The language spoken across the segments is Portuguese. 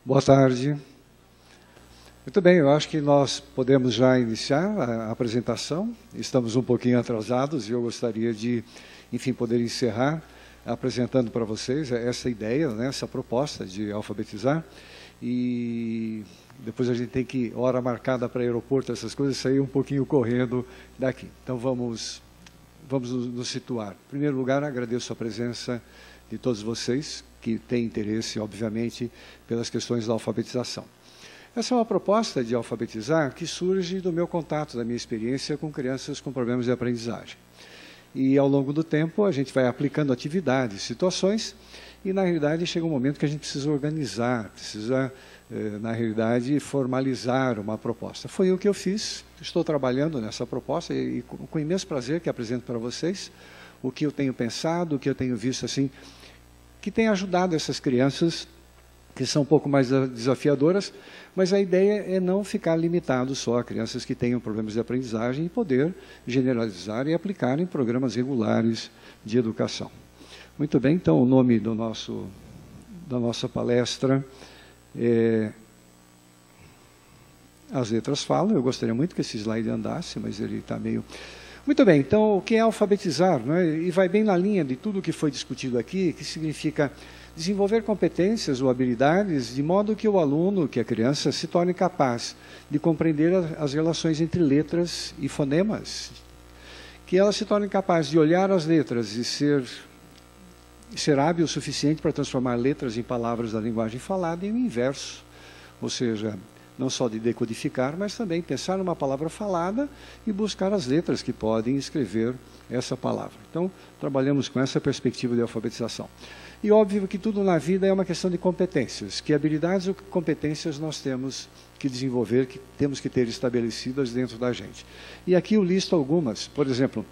Boa tarde. Muito bem, eu acho que nós podemos já iniciar a apresentação. Estamos um pouquinho atrasados e eu gostaria de, enfim, poder encerrar apresentando para vocês essa ideia, né, essa proposta de alfabetizar. E depois a gente tem que, hora marcada para aeroporto, essas coisas, sair um pouquinho correndo daqui. Então vamos nos situar. Em primeiro lugar, agradeço a presença de todos vocês que têm interesse, obviamente, pelas questões da alfabetização. Essa é uma proposta de alfabetizar que surge do meu contato, da minha experiência com crianças com problemas de aprendizagem. E, ao longo do tempo, a gente vai aplicando atividades, situações, e, na realidade, chega um momento que a gente precisa organizar, precisa, na realidade, formalizar uma proposta. Foi o que eu fiz, estou trabalhando nessa proposta e com imenso prazer que apresento para vocês o que eu tenho pensado, o que eu tenho visto, assim, que tem ajudado essas crianças que são um pouco mais desafiadoras, mas a ideia é não ficar limitado só a crianças que tenham problemas de aprendizagem e poder generalizar e aplicar em programas regulares de educação. Muito bem, então o nome da nossa palestra é As Letras Falam. Eu gostaria muito que esse slide andasse, mas ele está meio... Muito bem, então o que é alfabetizar? Não é? E vai bem na linha de tudo o que foi discutido aqui, que significa desenvolver competências ou habilidades de modo que o aluno, que a criança, se torne capaz de compreender as relações entre letras e fonemas, que ela se torne capaz de olhar as letras e ser hábil o suficiente para transformar letras em palavras da linguagem falada e o inverso, ou seja, não só de decodificar, mas também pensar numa palavra falada e buscar as letras que podem escrever essa palavra. Então, trabalhamos com essa perspectiva de alfabetização. E óbvio que tudo na vida é uma questão de competências, que habilidades ou competências nós temos que desenvolver, que temos que ter estabelecidas dentro da gente. E aqui eu listo algumas, por exemplo,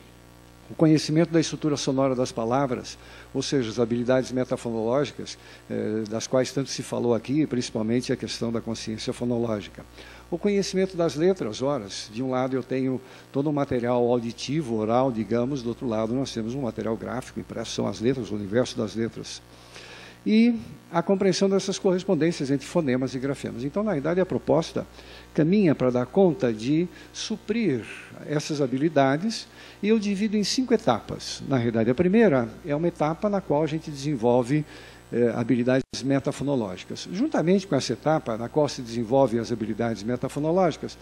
o conhecimento da estrutura sonora das palavras, ou seja, as habilidades metafonológicas, das quais tanto se falou aqui, principalmente a questão da consciência fonológica. O conhecimento das letras, horas. De um lado eu tenho todo um material auditivo, oral, digamos, do outro lado nós temos um material gráfico, impresso, são as letras, o universo das letras. E a compreensão dessas correspondências entre fonemas e grafemas. Então, na verdade, a proposta caminha para dar conta de suprir essas habilidades e eu divido em 5 etapas. Na realidade, a primeira é uma etapa na qual a gente desenvolve habilidades metafonológicas. Juntamente com essa etapa, na qual se desenvolvem as habilidades metafonológicas,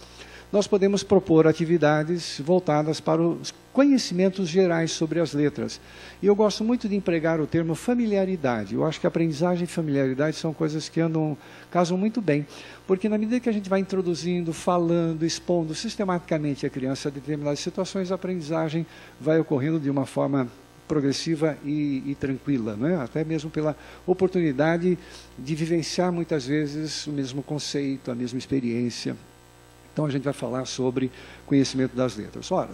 nós podemos propor atividades voltadas para os conhecimentos gerais sobre as letras. E eu gosto muito de empregar o termo familiaridade. Eu acho que aprendizagem e familiaridade são coisas que casam muito bem, porque na medida que a gente vai introduzindo, falando, expondo sistematicamente a criança a determinadas situações, a aprendizagem vai ocorrendo de uma forma progressiva e tranquila, né? Até mesmo pela oportunidade de vivenciar muitas vezes o mesmo conceito, a mesma experiência. Então a gente vai falar sobre conhecimento das letras. Ora,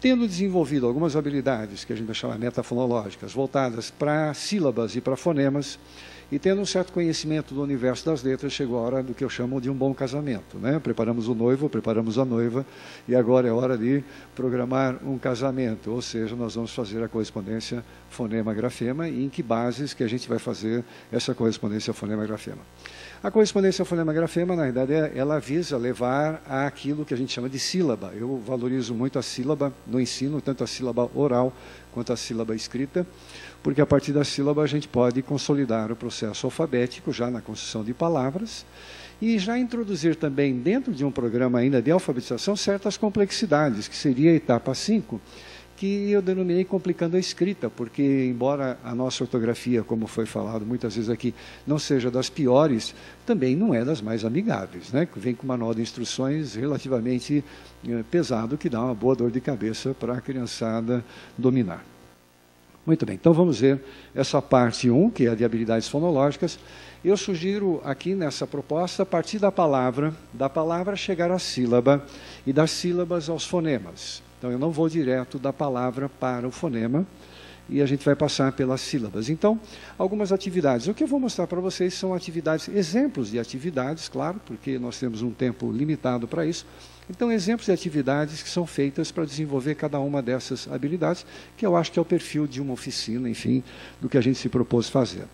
tendo desenvolvido algumas habilidades que a gente vai chamar metafonológicas, voltadas para sílabas e para fonemas, e tendo um certo conhecimento do universo das letras, chegou a hora do que eu chamo de um bom casamento, né? Preparamos o noivo, preparamos a noiva, e agora é hora de programar um casamento, ou seja, nós vamos fazer a correspondência fonema-grafema, e em que bases que a gente vai fazer essa correspondência fonema-grafema. A correspondência fonema-grafema, na verdade, ela visa levar àquilo que a gente chama de sílaba. Eu valorizo muito a sílaba no ensino, tanto a sílaba oral quanto a sílaba escrita, porque a partir da sílaba a gente pode consolidar o processo alfabético já na construção de palavras e já introduzir também dentro de um programa ainda de alfabetização certas complexidades, que seria a etapa 5, que eu denominei complicando a escrita, porque embora a nossa ortografia, como foi falado muitas vezes aqui, não seja das piores, também não é das mais amigáveis, né? Vem com um manual de instruções relativamente pesado, que dá uma boa dor de cabeça para a criançada dominar. Muito bem, então vamos ver essa parte 1, que é a de habilidades fonológicas. Eu sugiro aqui nessa proposta, a partir da palavra chegar à sílaba e das sílabas aos fonemas. Então eu não vou direto da palavra para o fonema e a gente vai passar pelas sílabas. Então, algumas atividades. O que eu vou mostrar para vocês são atividades, exemplos de atividades, claro, porque nós temos um tempo limitado para isso, Então, exemplos de atividades que são feitas para desenvolver cada uma dessas habilidades, que eu acho que é o perfil de uma oficina, enfim, do que a gente se propôs fazer.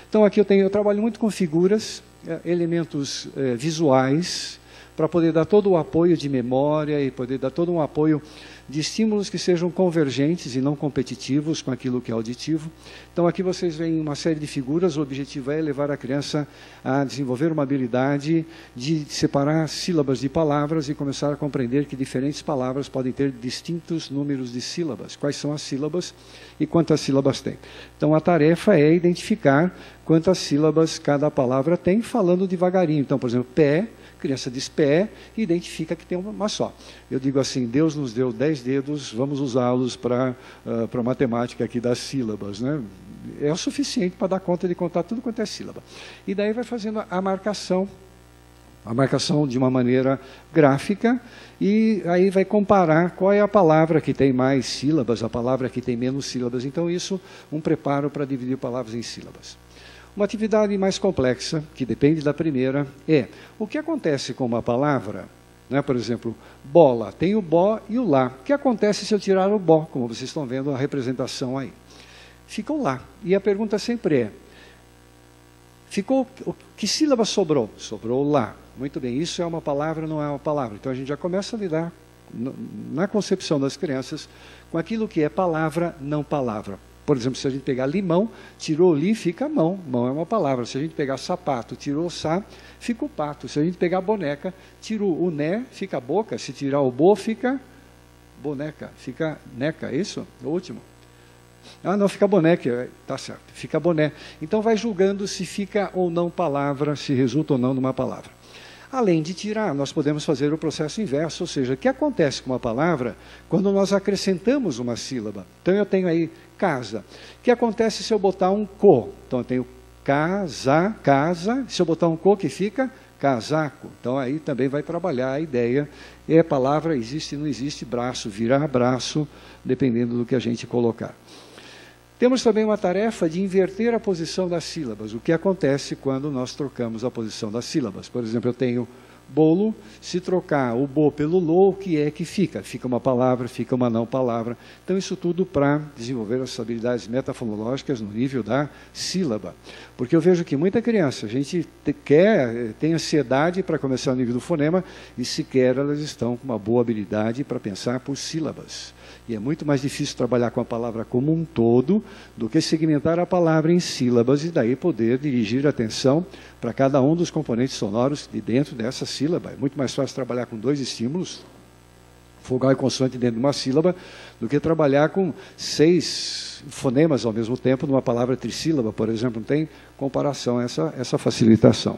Então, aqui eu trabalho muito com figuras, elementos visuais, para poder dar todo o apoio de memória e poder dar todo um apoio de estímulos que sejam convergentes e não competitivos com aquilo que é auditivo. Então, aqui vocês veem uma série de figuras. O objetivo é levar a criança a desenvolver uma habilidade de separar sílabas de palavras e começar a compreender que diferentes palavras podem ter distintos números de sílabas. Quais são as sílabas e quantas sílabas tem. Então, a tarefa é identificar quantas sílabas cada palavra tem, falando devagarinho. Então, por exemplo, pé. A criança diz pé e identifica que tem uma só. Eu digo assim, Deus nos deu 10 dedos, vamos usá-los para a matemática aqui das sílabas, né? É o suficiente para dar conta de contar tudo quanto é sílaba. E daí vai fazendo a marcação de uma maneira gráfica, e aí vai comparar qual é a palavra que tem mais sílabas, a palavra que tem menos sílabas. Então isso, um preparo para dividir palavras em sílabas. Uma atividade mais complexa, que depende da primeira, é o que acontece com uma palavra, né? Por exemplo, bola, tem o bó e o lá. O que acontece se eu tirar o bó, como vocês estão vendo a representação aí? Fica o lá. E a pergunta sempre é, que sílaba sobrou? Sobrou o lá. Muito bem, isso é uma palavra, não é uma palavra. Então a gente já começa a lidar, na concepção das crianças, com aquilo que é palavra, não palavra. Por exemplo, se a gente pegar limão, tirou o li, fica mão. Mão é uma palavra. Se a gente pegar sapato, tirou o sa, fica o pato. Se a gente pegar boneca, tirou o né, fica boca. Se tirar o bo, fica boneca. Fica neca, é isso? O último. Ah, não, fica boneca. Tá certo, fica boné. Então vai julgando se fica ou não palavra, se resulta ou não numa palavra. Além de tirar, nós podemos fazer o processo inverso, ou seja, o que acontece com uma palavra quando nós acrescentamos uma sílaba. Então eu tenho aí casa. O que acontece se eu botar um co? Então eu tenho casa, se eu botar um co, que fica casaco. Então aí também vai trabalhar a ideia, é palavra, existe, não existe, braço, virar braço, dependendo do que a gente colocar. Temos também uma tarefa de inverter a posição das sílabas, o que acontece quando nós trocamos a posição das sílabas. Por exemplo, eu tenho bolo, se trocar o bo pelo lo, o que é que fica? Fica uma palavra, fica uma não palavra. Então, isso tudo para desenvolver as habilidades metafonológicas no nível da sílaba. Porque eu vejo que muita criança, a gente tem ansiedade para começar no nível do fonema, e sequer elas estão com uma boa habilidade para pensar por sílabas. E é muito mais difícil trabalhar com a palavra como um todo do que segmentar a palavra em sílabas e daí poder dirigir a atenção para cada um dos componentes sonoros de dentro dessa sílaba. É muito mais fácil trabalhar com 2 estímulos, vogal e consoante dentro de uma sílaba, do que trabalhar com 6 fonemas ao mesmo tempo numa palavra trissílaba, por exemplo. Não tem comparação essa facilitação.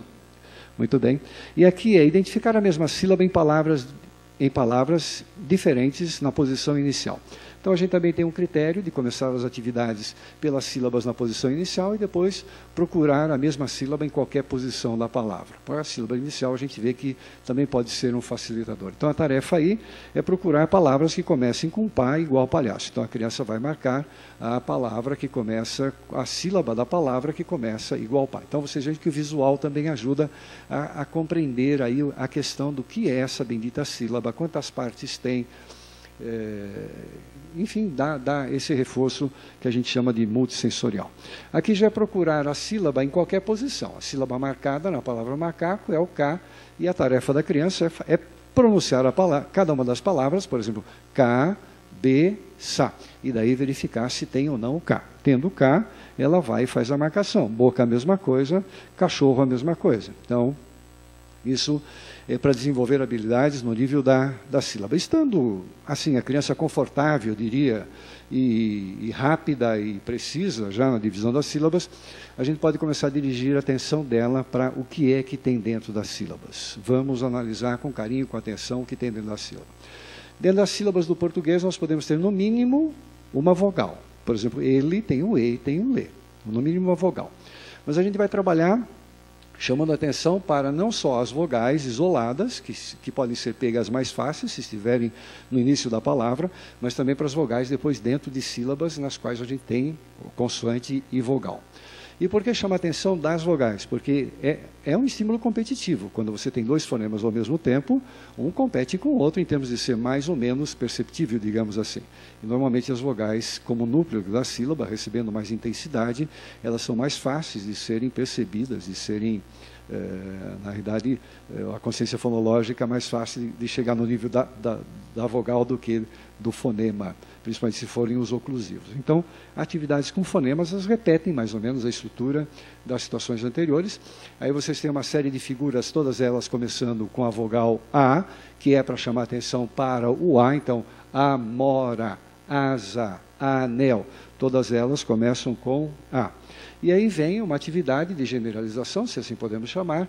Muito bem. E aqui é identificar a mesma sílaba em palavras diferentes na posição inicial. Então, a gente também tem um critério de começar as atividades pelas sílabas na posição inicial e depois procurar a mesma sílaba em qualquer posição da palavra. Para a sílaba inicial, a gente vê que também pode ser um facilitador. Então, a tarefa aí é procurar palavras que comecem com pá igual palhaço. Então, a criança vai marcar a palavra que começa, a sílaba da palavra que começa igual pá. Então, vocês veem que o visual também ajuda a compreender aí a questão do que é essa bendita sílaba, quantas partes tem, enfim, dá esse reforço que a gente chama de multissensorial. Aqui já é procurar a sílaba em qualquer posição. A sílaba marcada na palavra macaco é o K, e a tarefa da criança é pronunciar cada uma das palavras, por exemplo, K, B, Sa, e daí verificar se tem ou não o K. Tendo o K, ela vai e faz a marcação. Boca a mesma coisa, cachorro a mesma coisa. Então, isso é para desenvolver habilidades no nível da sílaba. Estando, assim, a criança confortável, eu diria, e rápida e precisa, já na divisão das sílabas, a gente pode começar a dirigir a atenção dela para o que é que tem dentro das sílabas. Vamos analisar com carinho, com atenção, o que tem dentro da sílaba. Dentro das sílabas do português, nós podemos ter, no mínimo, uma vogal. Por exemplo, ele tem o E e tem o Lê. No mínimo, uma vogal. Mas a gente vai trabalhar chamando a atenção para não só as vogais isoladas, que podem ser pegas mais fáceis, se estiverem no início da palavra, mas também para as vogais depois dentro de sílabas nas quais a gente tem consoante e vogal. E por que chama a atenção das vogais? Porque é um estímulo competitivo. Quando você tem dois fonemas ao mesmo tempo, um compete com o outro em termos de ser mais ou menos perceptível, digamos assim. E normalmente as vogais, como núcleo da sílaba, recebendo mais intensidade, elas são mais fáceis de serem percebidas, de serem, na realidade, a consciência fonológica é mais fácil de chegar no nível da vogal do que do fonema, principalmente se forem os oclusivos. Então, atividades com fonemas, elas repetem mais ou menos a estrutura das situações anteriores. Aí vocês têm uma série de figuras, todas elas começando com a vogal A, que é para chamar a atenção para o A. Então, amora, asa, anel, todas elas começam com A. E aí vem uma atividade de generalização, se assim podemos chamar,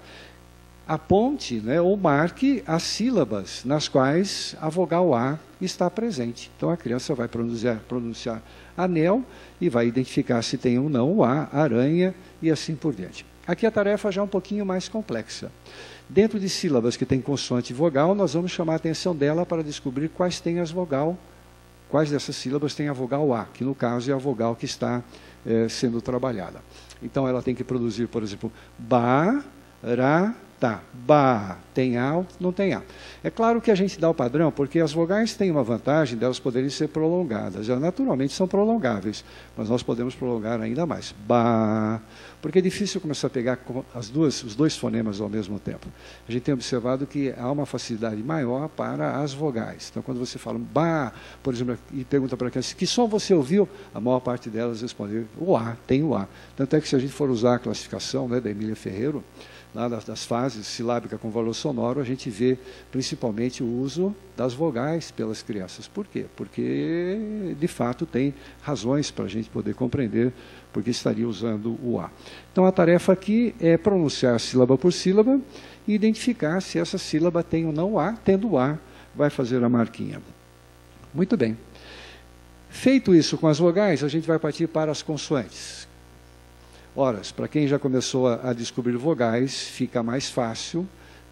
aponte, né, ou marque as sílabas nas quais a vogal A está presente. Então, a criança vai pronunciar anel e vai identificar se tem ou não o A, aranha e assim por diante. Aqui a tarefa já é um pouquinho mais complexa. Dentro de sílabas que tem consoante e vogal, nós vamos chamar a atenção dela para descobrir quais dessas sílabas tem a vogal A, que no caso é a vogal que está sendo trabalhada. Então, ela tem que produzir, por exemplo, ba, ra, tá, ba, tem A ou não tem A. É claro que a gente dá o padrão, porque as vogais têm uma vantagem delas poderem ser prolongadas. Elas naturalmente são prolongáveis, mas nós podemos prolongar ainda mais. Ba, porque é difícil começar a pegar os dois fonemas ao mesmo tempo. A gente tem observado que há uma facilidade maior para as vogais. Então, quando você fala ba, por exemplo, e pergunta para a criança, que som você ouviu? A maior parte delas responde, o A, tem o A. Tanto é que se a gente for usar a classificação, né, da Emília Ferreiro, lá das fases silábica com valor sonoro, a gente vê principalmente o uso das vogais pelas crianças. Por quê? Porque, de fato, tem razões para a gente poder compreender porque estaria usando o A. Então, a tarefa aqui é pronunciar sílaba por sílaba e identificar se essa sílaba tem ou não A. Tendo o A, vai fazer a marquinha. Muito bem. Feito isso com as vogais, a gente vai partir para as consoantes. Ora, para quem já começou a descobrir vogais, fica mais fácil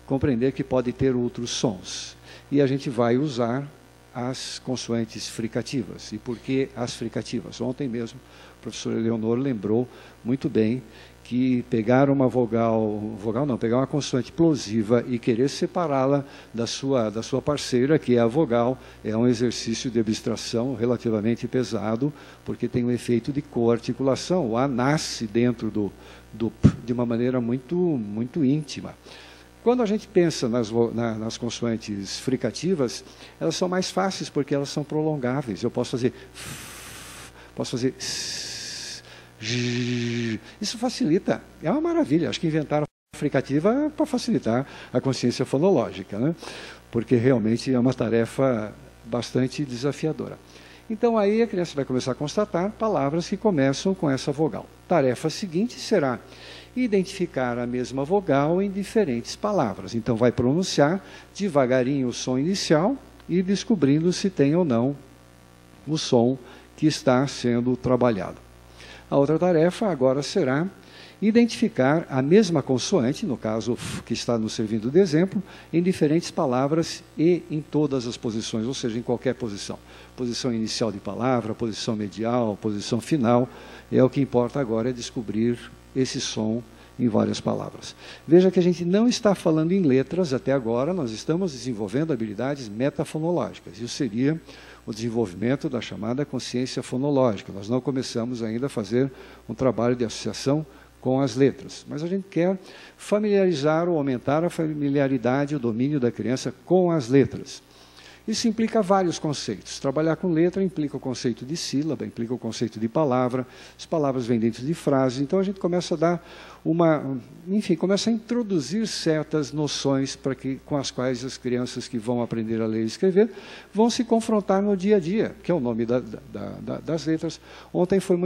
compreender que pode ter outros sons. E a gente vai usar as consoantes fricativas. E por que as fricativas? Ontem mesmo, o professor Eleonor lembrou muito bem que pegar uma pegar uma consoante plosiva e querer separá-la da sua parceira, que é a vogal, é um exercício de abstração relativamente pesado, porque tem um efeito de coarticulação. O A nasce dentro do P de uma maneira muito íntima. Quando a gente pensa nas consoantes fricativas, elas são mais fáceis porque elas são prolongáveis. Eu posso fazer isso facilita, é uma maravilha. Acho que inventaram a fricativa para facilitar a consciência fonológica, né? Porque realmente é uma tarefa bastante desafiadora. Então aí a criança vai começar a constatar palavras que começam com essa vogal. Tarefa seguinte será identificar a mesma vogal em diferentes palavras. Então vai pronunciar devagarinho o som inicial e descobrindo se tem ou não o som que está sendo trabalhado. A outra tarefa agora será identificar a mesma consoante, no caso que está nos servindo de exemplo, em diferentes palavras e em todas as posições, ou seja, em qualquer posição. Posição inicial de palavra, posição medial, posição final. O que importa agora é descobrir esse som em várias palavras. Veja que a gente não está falando em letras até agora, nós estamos desenvolvendo habilidades metafonológicas. Isso seria o desenvolvimento da chamada consciência fonológica. Nós não começamos ainda a fazer um trabalho de associação com as letras, mas a gente quer familiarizar ou aumentar a familiaridade, o domínio da criança com as letras. Isso implica vários conceitos. Trabalhar com letra implica o conceito de sílaba, implica o conceito de palavra, as palavras vêm dentro de frases, então a gente começa a dar começa a introduzir certas noções com as quais as crianças que vão aprender a ler e escrever vão se confrontar no dia a dia, que é o nome das letras. Ontem foi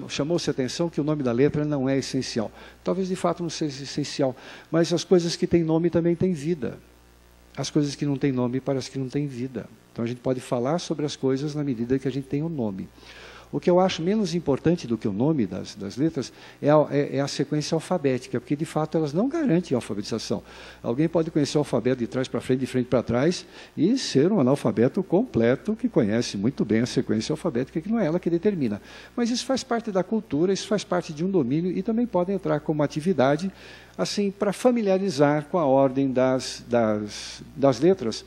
chamou-se a atenção que o nome da letra não é essencial. Talvez de fato não seja essencial, mas as coisas que têm nome também têm vida. As coisas que não têm nome parece que não têm vida. Então a gente pode falar sobre as coisas na medida que a gente tem um nome. O que eu acho menos importante do que o nome das letras é a sequência alfabética, porque, de fato, elas não garantem a alfabetização. Alguém pode conhecer o alfabeto de trás para frente, de frente para trás, e ser um analfabeto completo, que conhece muito bem a sequência alfabética, que não é ela que determina. Mas isso faz parte da cultura, isso faz parte de um domínio, e também pode entrar como atividade, assim, para familiarizar com a ordem das letras,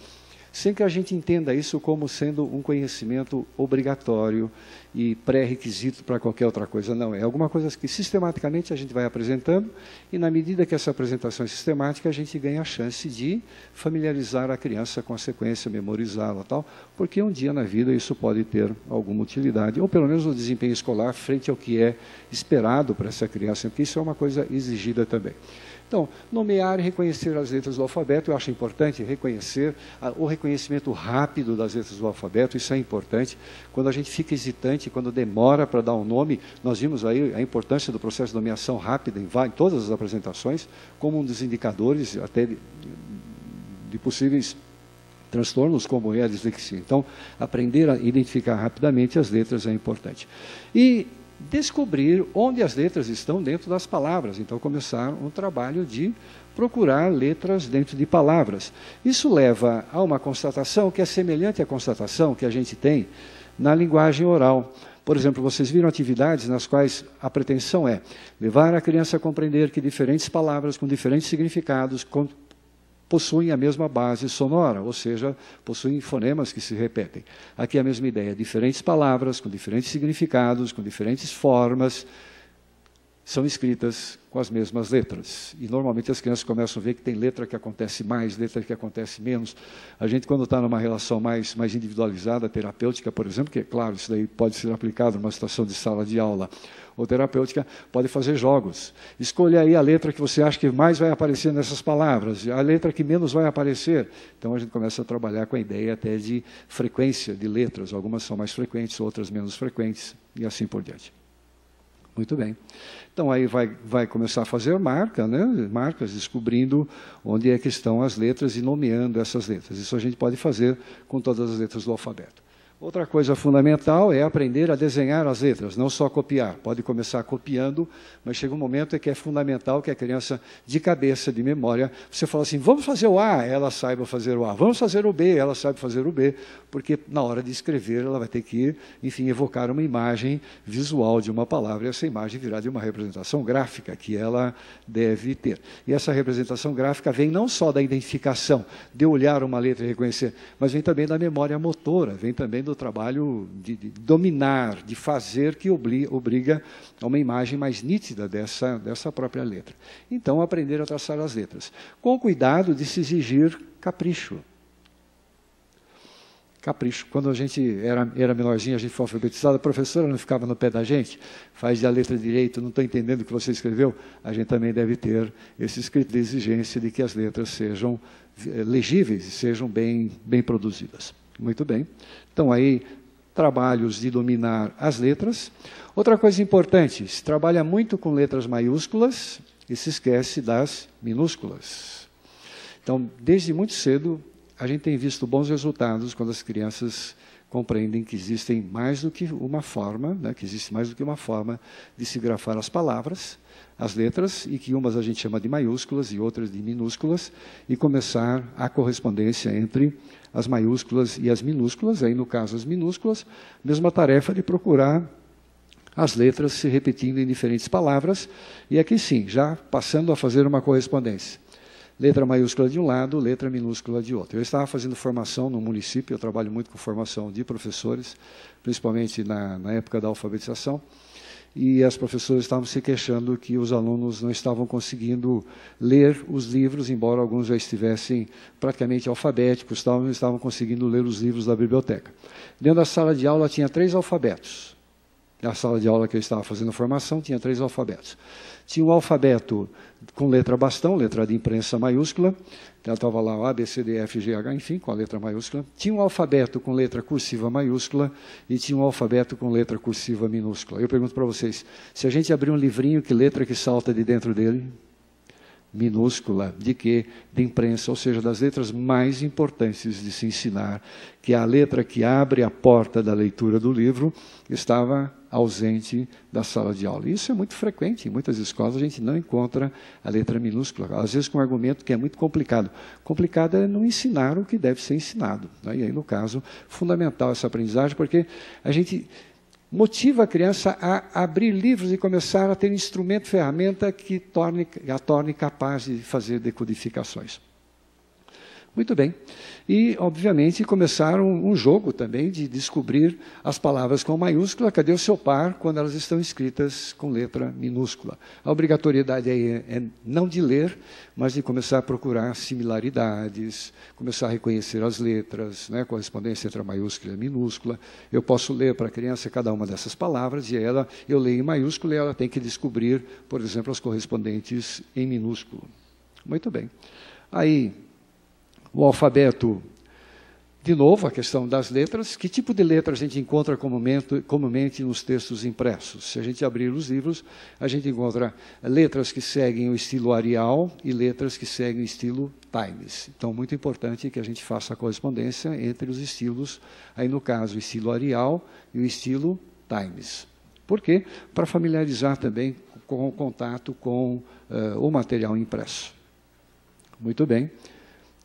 sem que a gente entenda isso como sendo um conhecimento obrigatório e pré-requisito para qualquer outra coisa. Não, é alguma coisa que sistematicamente a gente vai apresentando, e na medida que essa apresentação é sistemática, a gente ganha a chance de familiarizar a criança com a sequência, memorizá-la, tal, porque um dia na vida isso pode ter alguma utilidade, ou pelo menos no desempenho escolar, frente ao que é esperado para essa criança, porque isso é uma coisa exigida também. Então, nomear e reconhecer as letras do alfabeto, eu acho importante reconhecer, o reconhecimento rápido das letras do alfabeto, isso é importante. Quando a gente fica hesitante, quando demora para dar um nome, nós vimos aí a importância do processo de nomeação rápida em todas as apresentações, como um dos indicadores até de possíveis transtornos como é a dislexia. Então, aprender a identificar rapidamente as letras é importante. E descobrir onde as letras estão dentro das palavras. Então, começar um trabalho de procurar letras dentro de palavras. Isso leva a uma constatação que é semelhante à constatação que a gente tem na linguagem oral. Por exemplo, vocês viram atividades nas quais a pretensão é levar a criança a compreender que diferentes palavras com diferentes significados possuem a mesma base sonora, ou seja, possuem fonemas que se repetem. Aqui é a mesma ideia, diferentes palavras com diferentes significados, com diferentes formas, são escritas com as mesmas letras. E normalmente as crianças começam a ver que tem letra que acontece mais, letra que acontece menos. A gente, quando está numa relação mais individualizada, terapêutica, por exemplo, que é claro, isso daí pode ser aplicado numa situação de sala de aula, ou terapêutica, pode fazer jogos. Escolha aí a letra que você acha que mais vai aparecer nessas palavras, a letra que menos vai aparecer. Então a gente começa a trabalhar com a ideia até de frequência de letras. Algumas são mais frequentes, outras menos frequentes, e assim por diante. Muito bem. Então, aí vai começar a fazer marcas, descobrindo onde é que estão as letras e nomeando essas letras. Isso a gente pode fazer com todas as letras do alfabeto. Outra coisa fundamental é aprender a desenhar as letras, não só copiar. Pode começar copiando, mas chega um momento em que é fundamental que a criança, de cabeça, de memória, você fala assim, vamos fazer o A, ela saiba fazer o A. Vamos fazer o B, ela saiba fazer o B, porque na hora de escrever ela vai ter que, enfim, evocar uma imagem visual de uma palavra, e essa imagem virá de uma representação gráfica que ela deve ter. E essa representação gráfica vem não só da identificação, de olhar uma letra e reconhecer, mas vem também da memória motora, vem também do trabalho de dominar, de fazer, que obriga a uma imagem mais nítida dessa própria letra. Então, aprender a traçar as letras. Com cuidado de se exigir capricho. Capricho. Quando a gente era menorzinho, a gente foi alfabetizado, a professora não ficava no pé da gente, faz a letra direito, não estou entendendo o que você escreveu, a gente também deve ter esse escrito de exigência de que as letras sejam legíveis e sejam bem produzidas. Muito bem. Então, aí, trabalhos de dominar as letras. Outra coisa importante, se trabalha muito com letras maiúsculas e se esquece das minúsculas. Então, desde muito cedo, a gente tem visto bons resultados quando as crianças compreendem que existem mais do que uma forma, que existe mais do que uma forma de se grafar as palavras, as letras, e que umas a gente chama de maiúsculas e outras de minúsculas, e começar a correspondência entre as maiúsculas e as minúsculas. Aí, no caso, as minúsculas, mesma tarefa de procurar as letras se repetindo em diferentes palavras, e aqui sim, já passando a fazer uma correspondência. Letra maiúscula de um lado, letra minúscula de outro. Eu estava fazendo formação no município, eu trabalho muito com formação de professores, principalmente na época da alfabetização, e as professoras estavam se queixando que os alunos não estavam conseguindo ler os livros, embora alguns já estivessem praticamente alfabéticos, não estavam conseguindo ler os livros da biblioteca. Dentro da sala de aula tinha 3 alfabetos. Na sala de aula que eu estava fazendo formação tinha 3 alfabetos. Tinha um alfabeto com letra bastão, letra de imprensa maiúscula, então estava lá A, B, C, D, F, G, H, enfim, com a letra maiúscula. Tinha um alfabeto com letra cursiva maiúscula e tinha um alfabeto com letra cursiva minúscula. Eu pergunto para vocês, se a gente abrir um livrinho, que letra que salta de dentro dele? minúscula de quê? De imprensa, ou seja, das letras mais importantes de se ensinar, que a letra que abre a porta da leitura do livro estava ausente da sala de aula. Isso é muito frequente, em muitas escolas a gente não encontra a letra minúscula, às vezes com um argumento que é muito complicado. Complicado é não ensinar o que deve ser ensinado, né? E aí, no caso, fundamental essa aprendizagem, porque a gente motiva a criança a abrir livros e começar a ter instrumento, ferramenta que a torne capaz de fazer decodificações. Muito bem. E, obviamente, começar um jogo também de descobrir as palavras com maiúscula, cadê o seu par, quando elas estão escritas com letra minúscula. A obrigatoriedade aí é não de ler, mas de começar a procurar similaridades, começar a reconhecer as letras, né, correspondência entre a maiúscula e a minúscula. Eu posso ler para a criança cada uma dessas palavras, e eu leio em maiúscula e ela tem que descobrir, por exemplo, as correspondentes em minúsculo. Muito bem. Aí, o alfabeto, de novo, a questão das letras. Que tipo de letra a gente encontra comumente nos textos impressos? Se a gente abrir os livros, a gente encontra letras que seguem o estilo Arial e letras que seguem o estilo Times. Então, muito importante que a gente faça a correspondência entre os estilos, aí no caso, o estilo Arial e o estilo Times. Por quê? Para familiarizar também com o contato com o material impresso. Muito bem.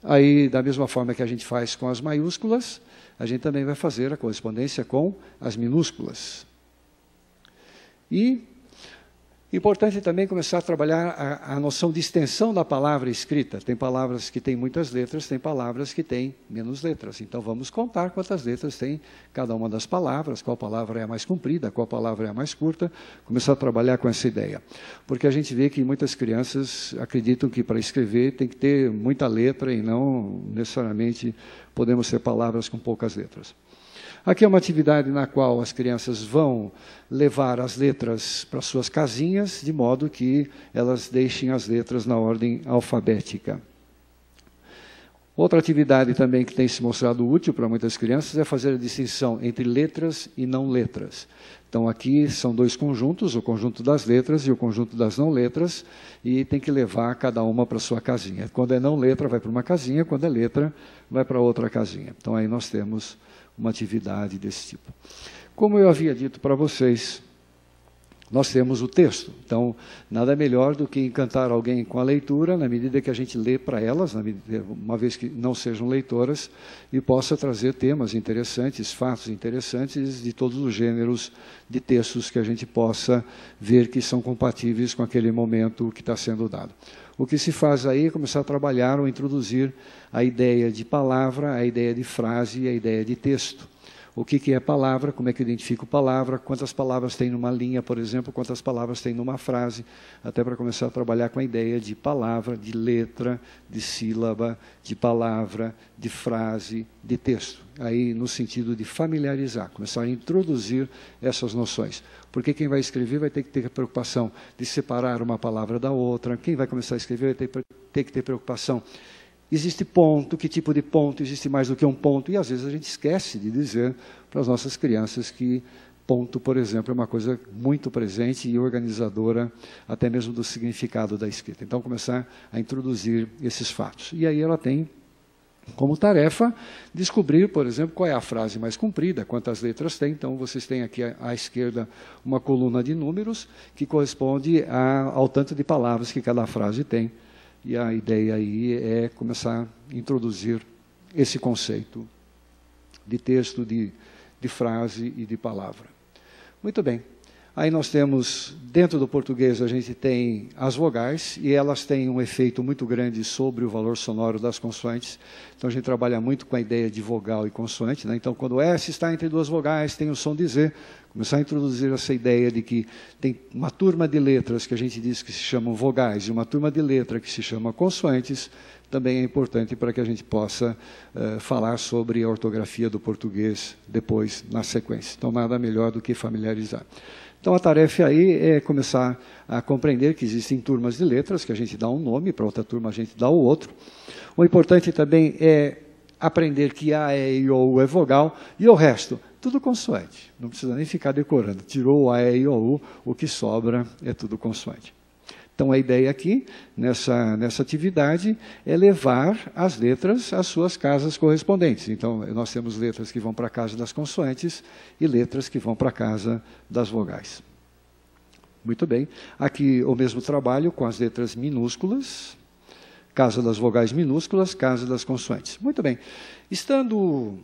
Aí, da mesma forma que a gente faz com as maiúsculas, a gente também vai fazer a correspondência com as minúsculas. E importante também começar a trabalhar a noção de extensão da palavra escrita. Tem palavras que têm muitas letras, tem palavras que têm menos letras. Então, vamos contar quantas letras tem cada uma das palavras, qual palavra é a mais comprida, qual palavra é a mais curta, começar a trabalhar com essa ideia. Porque a gente vê que muitas crianças acreditam que para escrever tem que ter muita letra e não necessariamente podemos ter palavras com poucas letras. Aqui é uma atividade na qual as crianças vão levar as letras para suas casinhas, de modo que elas deixem as letras na ordem alfabética. Outra atividade também que tem se mostrado útil para muitas crianças é fazer a distinção entre letras e não letras. Então, aqui são dois conjuntos, o conjunto das letras e o conjunto das não letras, e tem que levar cada uma para a sua casinha. Quando é não letra, vai para uma casinha, quando é letra, vai para outra casinha. Então, aí nós temos uma atividade desse tipo. Como eu havia dito para vocês, nós temos o texto. Então, nada melhor do que encantar alguém com a leitura, na medida que a gente lê para elas, uma vez que não sejam leitoras, e possa trazer temas interessantes, fatos interessantes de todos os gêneros de textos que a gente possa ver que são compatíveis com aquele momento que está sendo dado. O que se faz aí é começar a trabalhar ou introduzir a ideia de palavra, a ideia de frase e a ideia de texto. O que é palavra, como é que eu identifico palavra, quantas palavras tem numa linha, por exemplo, quantas palavras tem numa frase, até para começar a trabalhar com a ideia de palavra, de letra, de sílaba, de palavra, de frase, de texto. Aí, no sentido de familiarizar, começar a introduzir essas noções. Porque quem vai escrever vai ter que ter a preocupação de separar uma palavra da outra, quem vai começar a escrever vai ter que ter preocupação. Existe ponto, que tipo de ponto? Existe mais do que um ponto? E às vezes a gente esquece de dizer para as nossas crianças que ponto, por exemplo, é uma coisa muito presente e organizadora, até mesmo do significado da escrita. Então, começar a introduzir esses fatos. E aí ela tem como tarefa descobrir, por exemplo, qual é a frase mais comprida, quantas letras tem. Então, vocês têm aqui à esquerda uma coluna de números que corresponde ao tanto de palavras que cada frase tem. E a ideia aí é começar a introduzir esse conceito de texto, de frase e de palavra. Muito bem. Aí nós temos, dentro do português, a gente tem as vogais, e elas têm um efeito muito grande sobre o valor sonoro das consoantes. Então, a gente trabalha muito com a ideia de vogal e consoante, né? Então, quando o S está entre duas vogais, tem o som de Z. Começar a introduzir essa ideia de que tem uma turma de letras que a gente diz que se chamam vogais, e uma turma de letra que se chama consoantes, também é importante para que a gente possa falar sobre a ortografia do português depois, na sequência. Então, nada melhor do que familiarizar. Então, a tarefa aí é começar a compreender que existem turmas de letras, que a gente dá um nome, para outra turma a gente dá o outro. O importante também é aprender que A, E, I, O, U é vogal, e o resto, tudo consoante. Não precisa nem ficar decorando. Tirou o A, E, I, O, U, o que sobra é tudo consoante. Então, a ideia aqui, nessa atividade, é levar as letras às suas casas correspondentes. Então, nós temos letras que vão para a casa das consoantes e letras que vão para a casa das vogais. Muito bem. Aqui, o mesmo trabalho com as letras minúsculas, casa das vogais minúsculas, casa das consoantes. Muito bem. Estando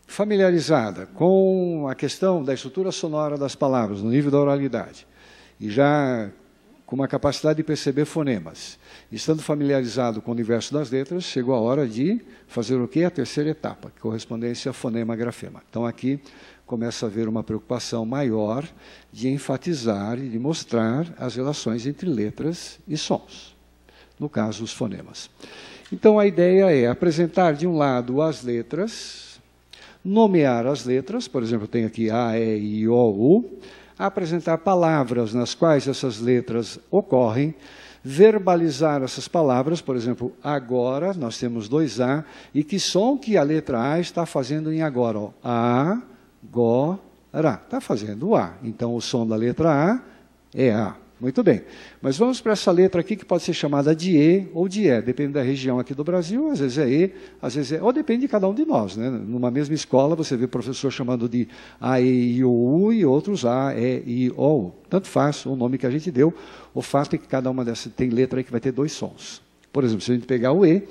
familiarizada com a questão da estrutura sonora das palavras, no nível da oralidade, e já com uma capacidade de perceber fonemas, estando familiarizado com o universo das letras, chegou a hora de fazer o quê? A terceira etapa, correspondência fonema-grafema. Então, aqui começa a haver uma preocupação maior de enfatizar e de mostrar as relações entre letras e sons, no caso, os fonemas. Então, a ideia é apresentar, de um lado, as letras, nomear as letras, por exemplo, tem aqui A, E, I, O, U, apresentar palavras nas quais essas letras ocorrem, verbalizar essas palavras, por exemplo, agora, nós temos 2 A, e que som que a letra A está fazendo em agora? Ó, A, Go, Ra. Está fazendo o A. Então, o som da letra A é A. Muito bem. Mas vamos para essa letra aqui, que pode ser chamada de E ou de E. Depende da região aqui do Brasil, às vezes é E, às vezes é... Ou depende de cada um de nós, né? Numa mesma escola, você vê professor chamando de A, E, I, O, U, e outros A, E, I, O, U. Tanto faz o nome que a gente deu. O fato é que cada uma dessas tem letra aí que vai ter 2 sons. Por exemplo, se a gente pegar o E,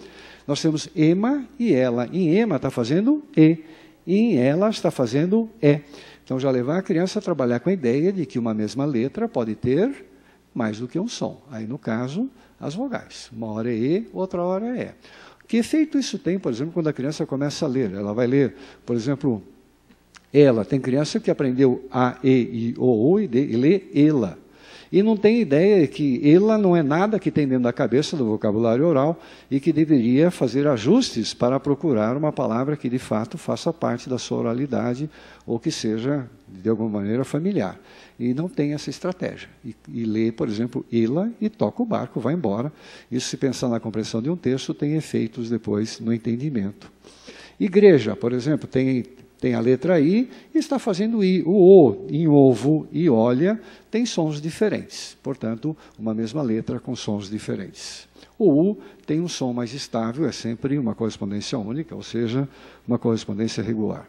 nós temos ema e ela. Em ema está fazendo E, e em ela está fazendo E. Então, já levar a criança a trabalhar com a ideia de que uma mesma letra pode ter mais do que um som. Aí, no caso, as vogais. Uma hora é E, outra hora é E. Que efeito isso tem, por exemplo, quando a criança começa a ler? Ela vai ler, por exemplo, ela. Tem criança que aprendeu A, E, I, O, U e lê ela. E não tem ideia que ela não é nada que tem dentro da cabeça do vocabulário oral e que deveria fazer ajustes para procurar uma palavra que, de fato, faça parte da sua oralidade ou que seja, de alguma maneira, familiar. E não tem essa estratégia. E lê, por exemplo, ela e toca o barco, vai embora. Isso, se pensar na compreensão de um texto, tem efeitos depois no entendimento. Igreja, por exemplo, tem a letra I e está fazendo I. O O, em ovo e olha, tem sons diferentes. Portanto, uma mesma letra com sons diferentes. O U tem um som mais estável, é sempre uma correspondência única, ou seja, uma correspondência regular.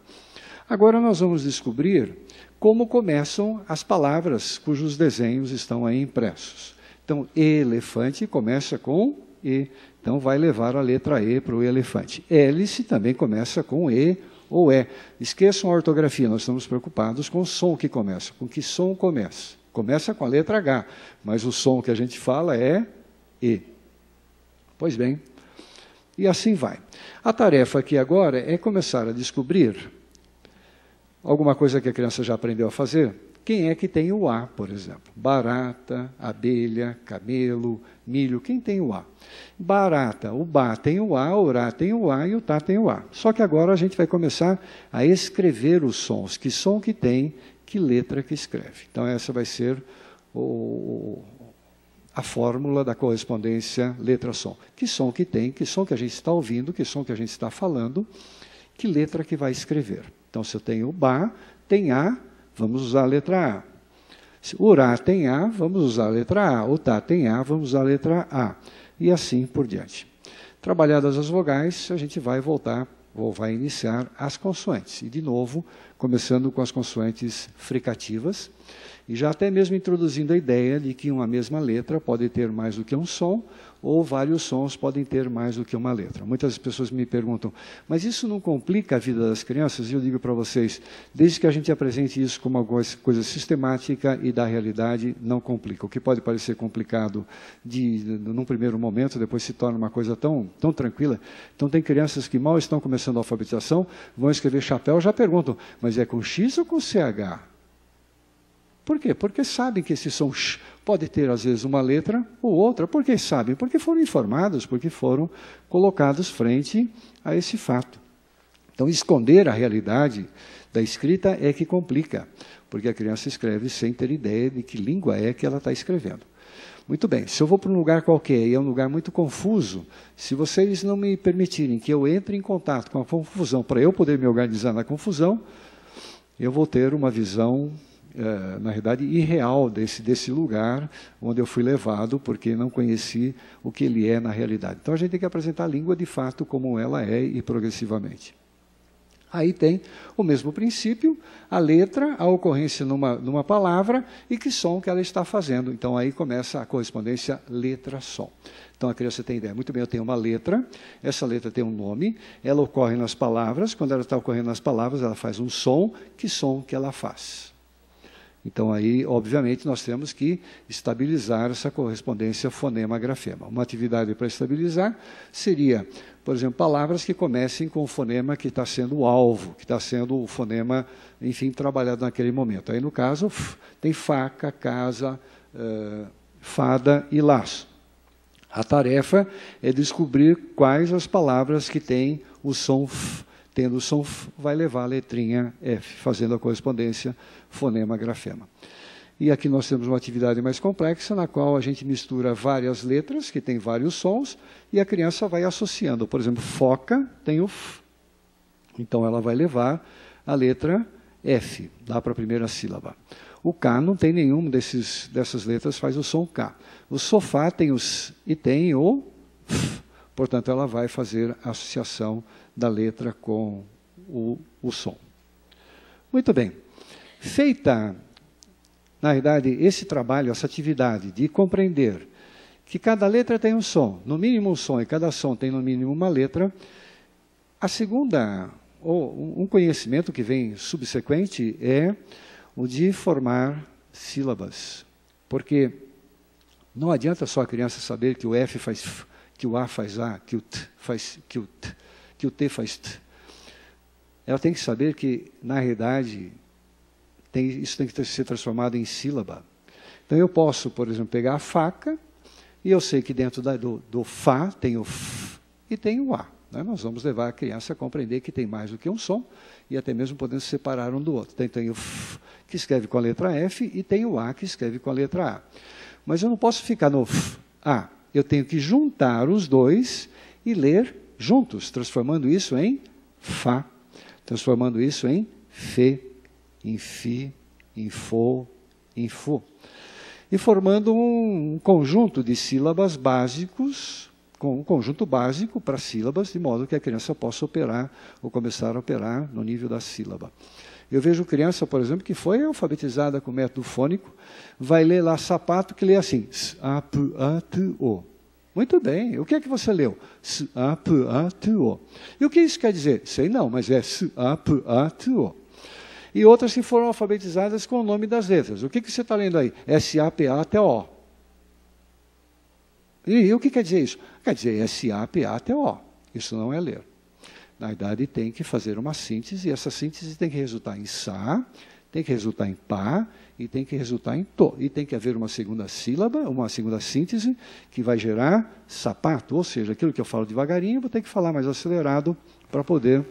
Agora nós vamos descobrir como começam as palavras cujos desenhos estão aí impressos. Então, elefante começa com E. Então, vai levar a letra E para o elefante. Hélice também começa com E ou E. Esqueçam a ortografia, nós estamos preocupados com o som que começa. Com que som começa? Começa com a letra H, mas o som que a gente fala é E. Pois bem, e assim vai. A tarefa aqui agora é começar a descobrir alguma coisa que a criança já aprendeu a fazer. Quem é que tem o A, por exemplo? Barata, abelha, camelo, milho. Quem tem o A? Barata, o Ba tem o A, o Ra tem o A e o Tá tem o A. Só que agora a gente vai começar a escrever os sons. Que som que tem, que letra que escreve. Então essa vai ser a fórmula da correspondência letra-som. Que som que tem, que som que a gente está ouvindo, que som que a gente está falando, que letra que vai escrever. Então, se eu tenho o Ba, tem A, vamos usar a letra A. Se o Ra tem A, vamos usar a letra A. O Tá tem A, vamos usar a letra A. E assim por diante. Trabalhadas as vogais, a gente vai voltar, ou vai iniciar as consoantes. E, de novo, começando com as consoantes fricativas, e já até mesmo introduzindo a ideia de que uma mesma letra pode ter mais do que um som, ou vários sons podem ter mais do que uma letra. Muitas pessoas me perguntam, mas isso não complica a vida das crianças? E eu digo para vocês, desde que a gente apresente isso como alguma coisa sistemática e da realidade, não complica. O que pode parecer complicado num primeiro momento, depois se torna uma coisa tão tranquila. Então tem crianças que mal estão começando a alfabetização, vão escrever chapéu, já perguntam, mas é com X ou com CH? Por quê? Porque sabem que esse som sh pode ter, às vezes, uma letra ou outra. Por que sabem? Porque foram informados, porque foram colocados frente a esse fato. Então, esconder a realidade da escrita é que complica, porque a criança escreve sem ter ideia de que língua é que ela está escrevendo. Muito bem, se eu vou para um lugar qualquer e é um lugar muito confuso, se vocês não me permitirem que eu entre em contato com a confusão, para eu poder me organizar na confusão, eu vou ter uma visão na realidade, irreal desse lugar onde eu fui levado, porque não conheci o que ele é na realidade. Então, a gente tem que apresentar a língua de fato como ela é e progressivamente. Aí tem o mesmo princípio, a letra, a ocorrência numa palavra e que som que ela está fazendo. Então, aí começa a correspondência letra-som. Então, a criança tem ideia. Muito bem, eu tenho uma letra, essa letra tem um nome, ela ocorre nas palavras, quando ela está ocorrendo nas palavras, ela faz um som que ela faz? Então, aí, obviamente, nós temos que estabilizar essa correspondência fonema-grafema. Uma atividade para estabilizar seria, por exemplo, palavras que comecem com o fonema que está sendo o alvo, que está sendo o fonema, enfim, trabalhado naquele momento. Aí, no caso, tem faca, casa, fada e laço. A tarefa é descobrir quais as palavras que têm o som f. Tendo o som f, vai levar a letrinha F, fazendo a correspondência fonema-grafema. E aqui nós temos uma atividade mais complexa, na qual a gente mistura várias letras, que têm vários sons, e a criança vai associando. Por exemplo, foca tem o F. Então, ela vai levar a letra F, lá para a primeira sílaba. O K não tem nenhum dessas letras, faz o som K. O sofá tem o S e tem o F. Portanto, ela vai fazer a associação da letra com o som. Muito bem. Feita, na verdade, esse trabalho, essa atividade de compreender que cada letra tem um som, no mínimo um som, e cada som tem no mínimo uma letra, a segunda, ou um conhecimento que vem subsequente, é o de formar sílabas. Porque não adianta só a criança saber que o F faz F, que o A faz A, que o T faz que o T, que o T faz T. Ela tem que saber que, na realidade, isso tem que ser transformado em sílaba. Então, eu posso, por exemplo, pegar a faca, e eu sei que dentro do Fá tem o F e tem o A. Né? Nós vamos levar a criança a compreender que tem mais do que um som, e até mesmo podemos separar um do outro. Então, tem o F, que escreve com a letra F, e tem o A, que escreve com a letra A. Mas eu não posso ficar no F, A. Eu tenho que juntar os dois e ler juntos, transformando isso em Fá, transformando isso em Fê, em Fi, em Fô, em Fu. E formando um conjunto de sílabas básicos, com um conjunto básico para sílabas, de modo que a criança possa operar ou começar a operar no nível da sílaba. Eu vejo criança, por exemplo, que foi alfabetizada com método fônico, vai ler lá sapato, que lê assim, S, A, P, A, T, O. Muito bem, o que é que você leu? S, A, P, A, T, O. E o que isso quer dizer? Sei não, mas é S, A, P, A, T, O. E outras que foram alfabetizadas com o nome das letras. O que você está lendo aí? S, A, P, A, T, O. E o que quer dizer isso? Quer dizer S, A, P, A, T, O. Isso não é ler. Na verdade, tem que fazer uma síntese, e essa síntese tem que resultar em Sá, tem que resultar em Pá, e tem que resultar em To. E tem que haver uma segunda sílaba, uma segunda síntese, que vai gerar sapato, ou seja, aquilo que eu falo devagarinho, vou ter que falar mais acelerado para poder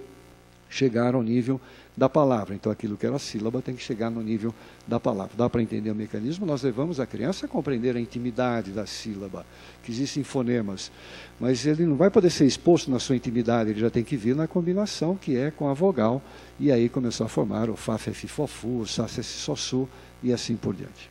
chegar ao nível da palavra. Então, aquilo que era sílaba tem que chegar no nível da palavra. Dá para entender o mecanismo? Nós levamos a criança a compreender a intimidade da sílaba, que existem fonemas, mas ele não vai poder ser exposto na sua intimidade, ele já tem que vir na combinação que é com a vogal, e aí começar a formar o Fá, Fé, Fi, Fó, Fu, o Sá, Sé, Si, Só, Su, e assim por diante.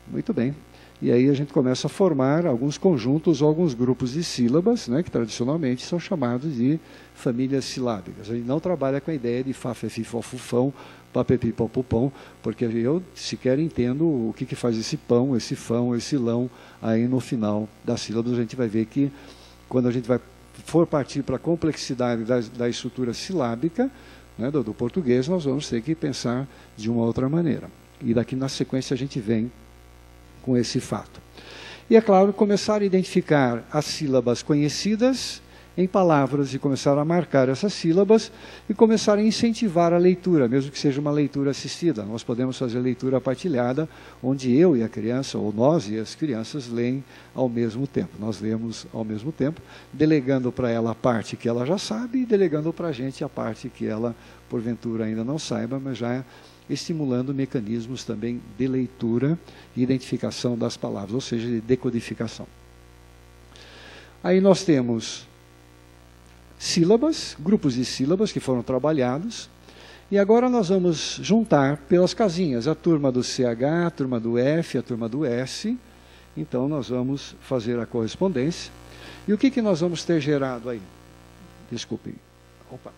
Muito bem. E aí a gente começa a formar alguns conjuntos ou alguns grupos de sílabas, né, que tradicionalmente são chamados de famílias silábicas. A gente não trabalha com a ideia de Fá, Fé, Fi, Fó, Fu, Fão, Pá, Pé, Pi, Pó, Pu, Pão, porque eu sequer entendo o que faz esse pão, esse fão, esse lão, aí no final das sílabas a gente vai ver que quando a gente for partir para a complexidade da estrutura silábica, né, do português, nós vamos ter que pensar de uma outra maneira. E daqui na sequência a gente vem com esse fato. E, é claro, começar a identificar as sílabas conhecidas em palavras e começar a marcar essas sílabas e começar a incentivar a leitura, mesmo que seja uma leitura assistida. Nós podemos fazer leitura partilhada, onde eu e a criança, ou nós e as crianças, leem ao mesmo tempo. Nós lemos ao mesmo tempo, delegando para ela a parte que ela já sabe e delegando para a gente a parte que ela, porventura, ainda não saiba, mas já estimulando mecanismos também de leitura e identificação das palavras, ou seja, de decodificação. Aí nós temos sílabas, grupos de sílabas que foram trabalhados, E agora nós vamos juntar pelas casinhas a turma do CH, a turma do F, a turma do S. Então nós vamos fazer a correspondência. E o que nós vamos ter gerado aí? Desculpem. Opa.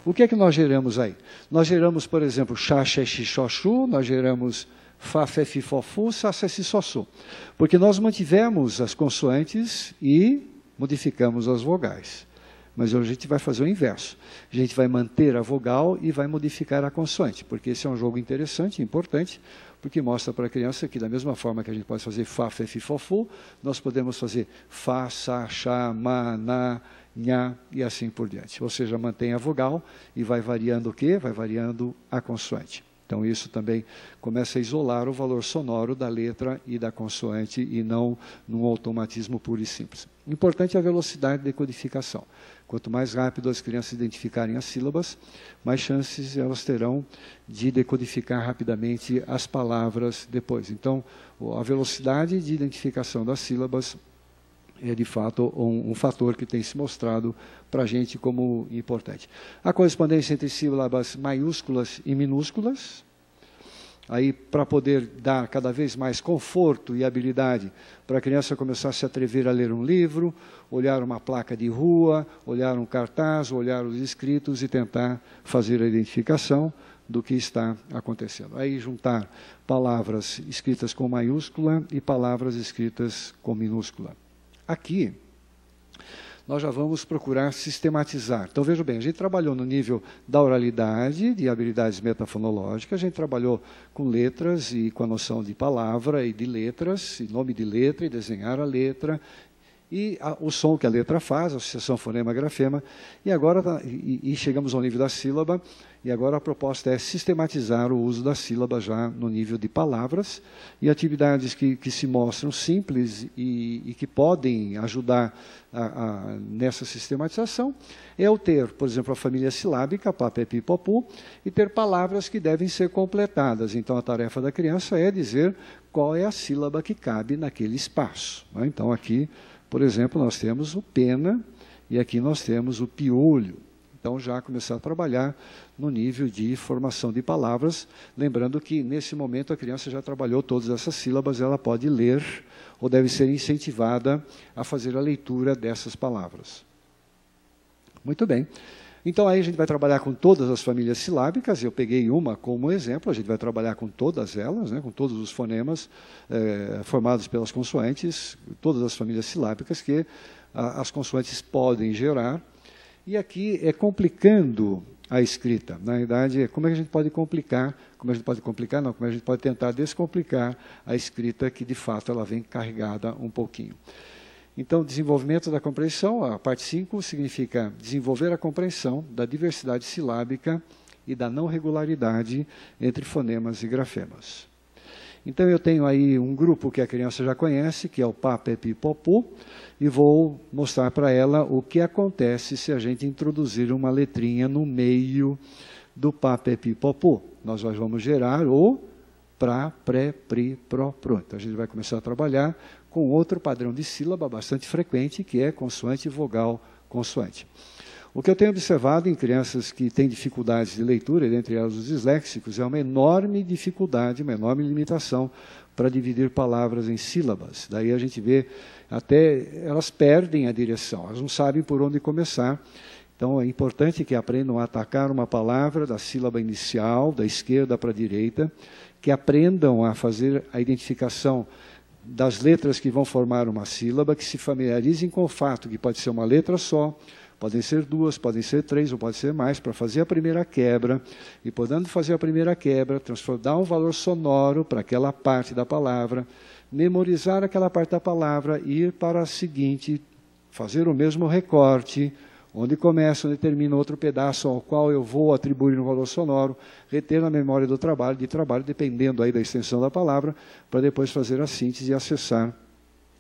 O que é que nós geramos aí? Nós geramos, por exemplo, Xá, Xé, Xi, Xó, Xu, nós geramos Fá, Fé, Fi, Fó, Fu, Sá, Sé, Si, Só, Su. Porque nós mantivemos as consoantes e modificamos as vogais. Mas hoje a gente vai fazer o inverso. A gente vai manter a vogal e vai modificar a consoante, porque esse é um jogo interessante, importante, porque mostra para a criança que da mesma forma que a gente pode fazer Fá, Fé, Fi, Fó, Fu, nós podemos fazer Fá, Sá, Xá, Ma, Na, Nha e assim por diante. Ou seja, mantém a vogal e vai variando o quê? Vai variando a consoante. Então isso também começa a isolar o valor sonoro da letra e da consoante e não num automatismo puro e simples. Importante é a velocidade de decodificação. Quanto mais rápido as crianças identificarem as sílabas, mais chances elas terão de decodificar rapidamente as palavras depois. Então, a velocidade de identificação das sílabas é, de fato, um fator que tem se mostrado para a gente como importante. A correspondência entre sílabas maiúsculas e minúsculas, aí para poder dar cada vez mais conforto e habilidade para a criança começar a se atrever a ler um livro, olhar uma placa de rua, olhar um cartaz, olhar os escritos e tentar fazer a identificação do que está acontecendo. Aí juntar palavras escritas com maiúscula e palavras escritas com minúscula. Aqui, nós já vamos procurar sistematizar. Então, veja bem, a gente trabalhou no nível da oralidade, de habilidades metafonológicas, a gente trabalhou com letras e com a noção de palavra e de letras, e nome de letra, e desenhar a letra, e o som que a letra faz, associação fonema-grafema, e agora chegamos ao nível da sílaba, e agora a proposta é sistematizar o uso da sílaba já no nível de palavras, e atividades que se mostram simples e que podem ajudar nessa sistematização, é o ter, por exemplo, a família silábica, pá, pé, pi, pó, pu, e ter palavras que devem ser completadas. Então, a tarefa da criança é dizer qual é a sílaba que cabe naquele espaço. Né? Então, aqui, por exemplo, nós temos o pena e aqui nós temos o piolho. Então, já começar a trabalhar no nível de formação de palavras, lembrando que, nesse momento, a criança já trabalhou todas essas sílabas, ela pode ler ou deve ser incentivada a fazer a leitura dessas palavras. Muito bem. Então, aí a gente vai trabalhar com todas as famílias silábicas, eu peguei uma como exemplo, a gente vai trabalhar com todas elas, né, com todos os fonemas formados pelas consoantes, todas as famílias silábicas que as consoantes podem gerar. E aqui é complicando a escrita. Na verdade, como é que a gente pode complicar? Como a gente pode complicar? Não, como a gente pode tentar descomplicar a escrita que, de fato, ela vem carregada um pouquinho. Então, desenvolvimento da compreensão, a parte 5 significa desenvolver a compreensão da diversidade silábica e da não regularidade entre fonemas e grafemas. Então, eu tenho aí um grupo que a criança já conhece, que é o pá, pé, pi, pó, pu, e vou mostrar para ela o que acontece se a gente introduzir uma letrinha no meio do pá, pé, pi, pó, pu. Nós vamos gerar o pra, pré, pri, pró, pro. Então, a gente vai começar a trabalhar com outro padrão de sílaba bastante frequente, que é consoante, vogal, consoante. O que eu tenho observado em crianças que têm dificuldades de leitura, dentre elas os disléxicos, é uma enorme dificuldade, uma enorme limitação para dividir palavras em sílabas. Daí a gente vê, até elas perdem a direção, elas não sabem por onde começar. Então é importante que aprendam a atacar uma palavra da sílaba inicial, da esquerda para a direita, que aprendam a fazer a identificação das letras que vão formar uma sílaba, que se familiarizem com o fato que pode ser uma letra só, podem ser duas, podem ser três, ou pode ser mais, para fazer a primeira quebra, e podendo fazer a primeira quebra, dar um valor sonoro para aquela parte da palavra, memorizar aquela parte da palavra, ir para a seguinte, fazer o mesmo recorte, onde começa, onde termina outro pedaço ao qual eu vou atribuir um valor sonoro, reter na memória do trabalho, dependendo aí da extensão da palavra, para depois fazer a síntese e acessar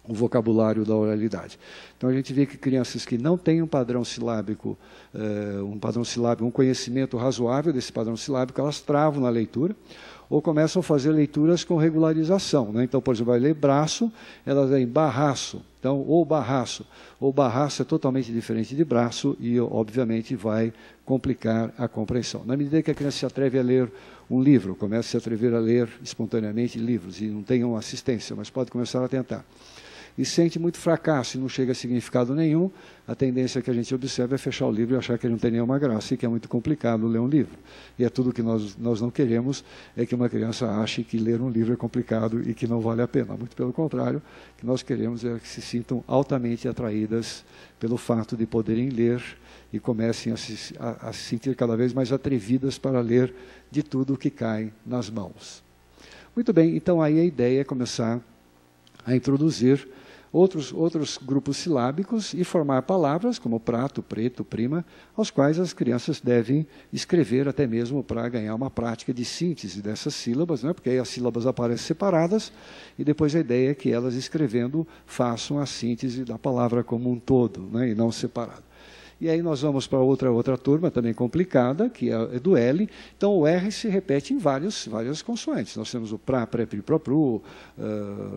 o vocabulário da oralidade. Então a gente vê que crianças que não têm um padrão silábico, um conhecimento razoável desse padrão silábico, elas travam na leitura. ou começam a fazer leituras com regularização, né? Então, por exemplo, vai ler braço, ela vem barraço. Então, ou barraço. O barraço é totalmente diferente de braço e, obviamente, vai complicar a compreensão. Na medida que a criança se atreve a ler um livro, começa a se atrever a ler espontaneamente livros, e não tem uma assistência, mas pode começar a tentar, e sente muito fracasso e não chega a significado nenhum, a tendência que a gente observa é fechar o livro e achar que ele não tem nenhuma graça e que é muito complicado ler um livro. E é tudo que nós não queremos, é que uma criança ache que ler um livro é complicado e que não vale a pena. Muito pelo contrário, o que nós queremos é que se sintam altamente atraídas pelo fato de poderem ler e comecem a se sentir cada vez mais atrevidas para ler de tudo que cai nas mãos. Muito bem, então aí a ideia é começar a introduzir outros grupos silábicos e formar palavras como prato, preto, prima, aos quais as crianças devem escrever até mesmo para ganhar uma prática de síntese dessas sílabas, né? Porque aí as sílabas aparecem separadas e depois a ideia é que elas escrevendo façam a síntese da palavra como um todo, né? E não separado. E aí nós vamos para outra turma também complicada, que é do L. Então o R se repete em várias consoantes. Nós temos o pra, pré, pri, pro, pru,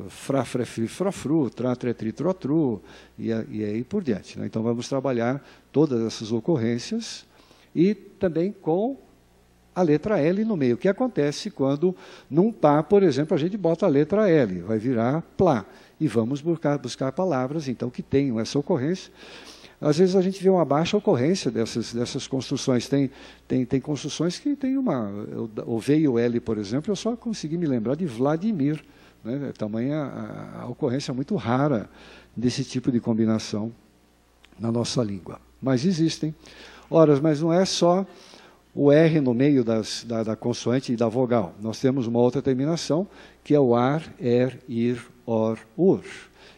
fra, fre, fri, fro, fru, tra, tre, tri, tro, tru, e aí por diante, né? Então vamos trabalhar todas essas ocorrências e também com a letra L no meio. O que acontece quando num pá, por exemplo, a gente bota a letra L, vai virar plá. E vamos buscar palavras, então, que tenham essa ocorrência. Às vezes a gente vê uma baixa ocorrência dessas construções. Tem construções que tem o V e o L, por exemplo, eu só consegui me lembrar de Vladimir, né? Tamanha a ocorrência muito rara desse tipo de combinação na nossa língua. Mas existem. Ora, mas não é só o R no meio da consoante e da vogal. Nós temos uma outra terminação, que é o ar, er, ir, or, ur,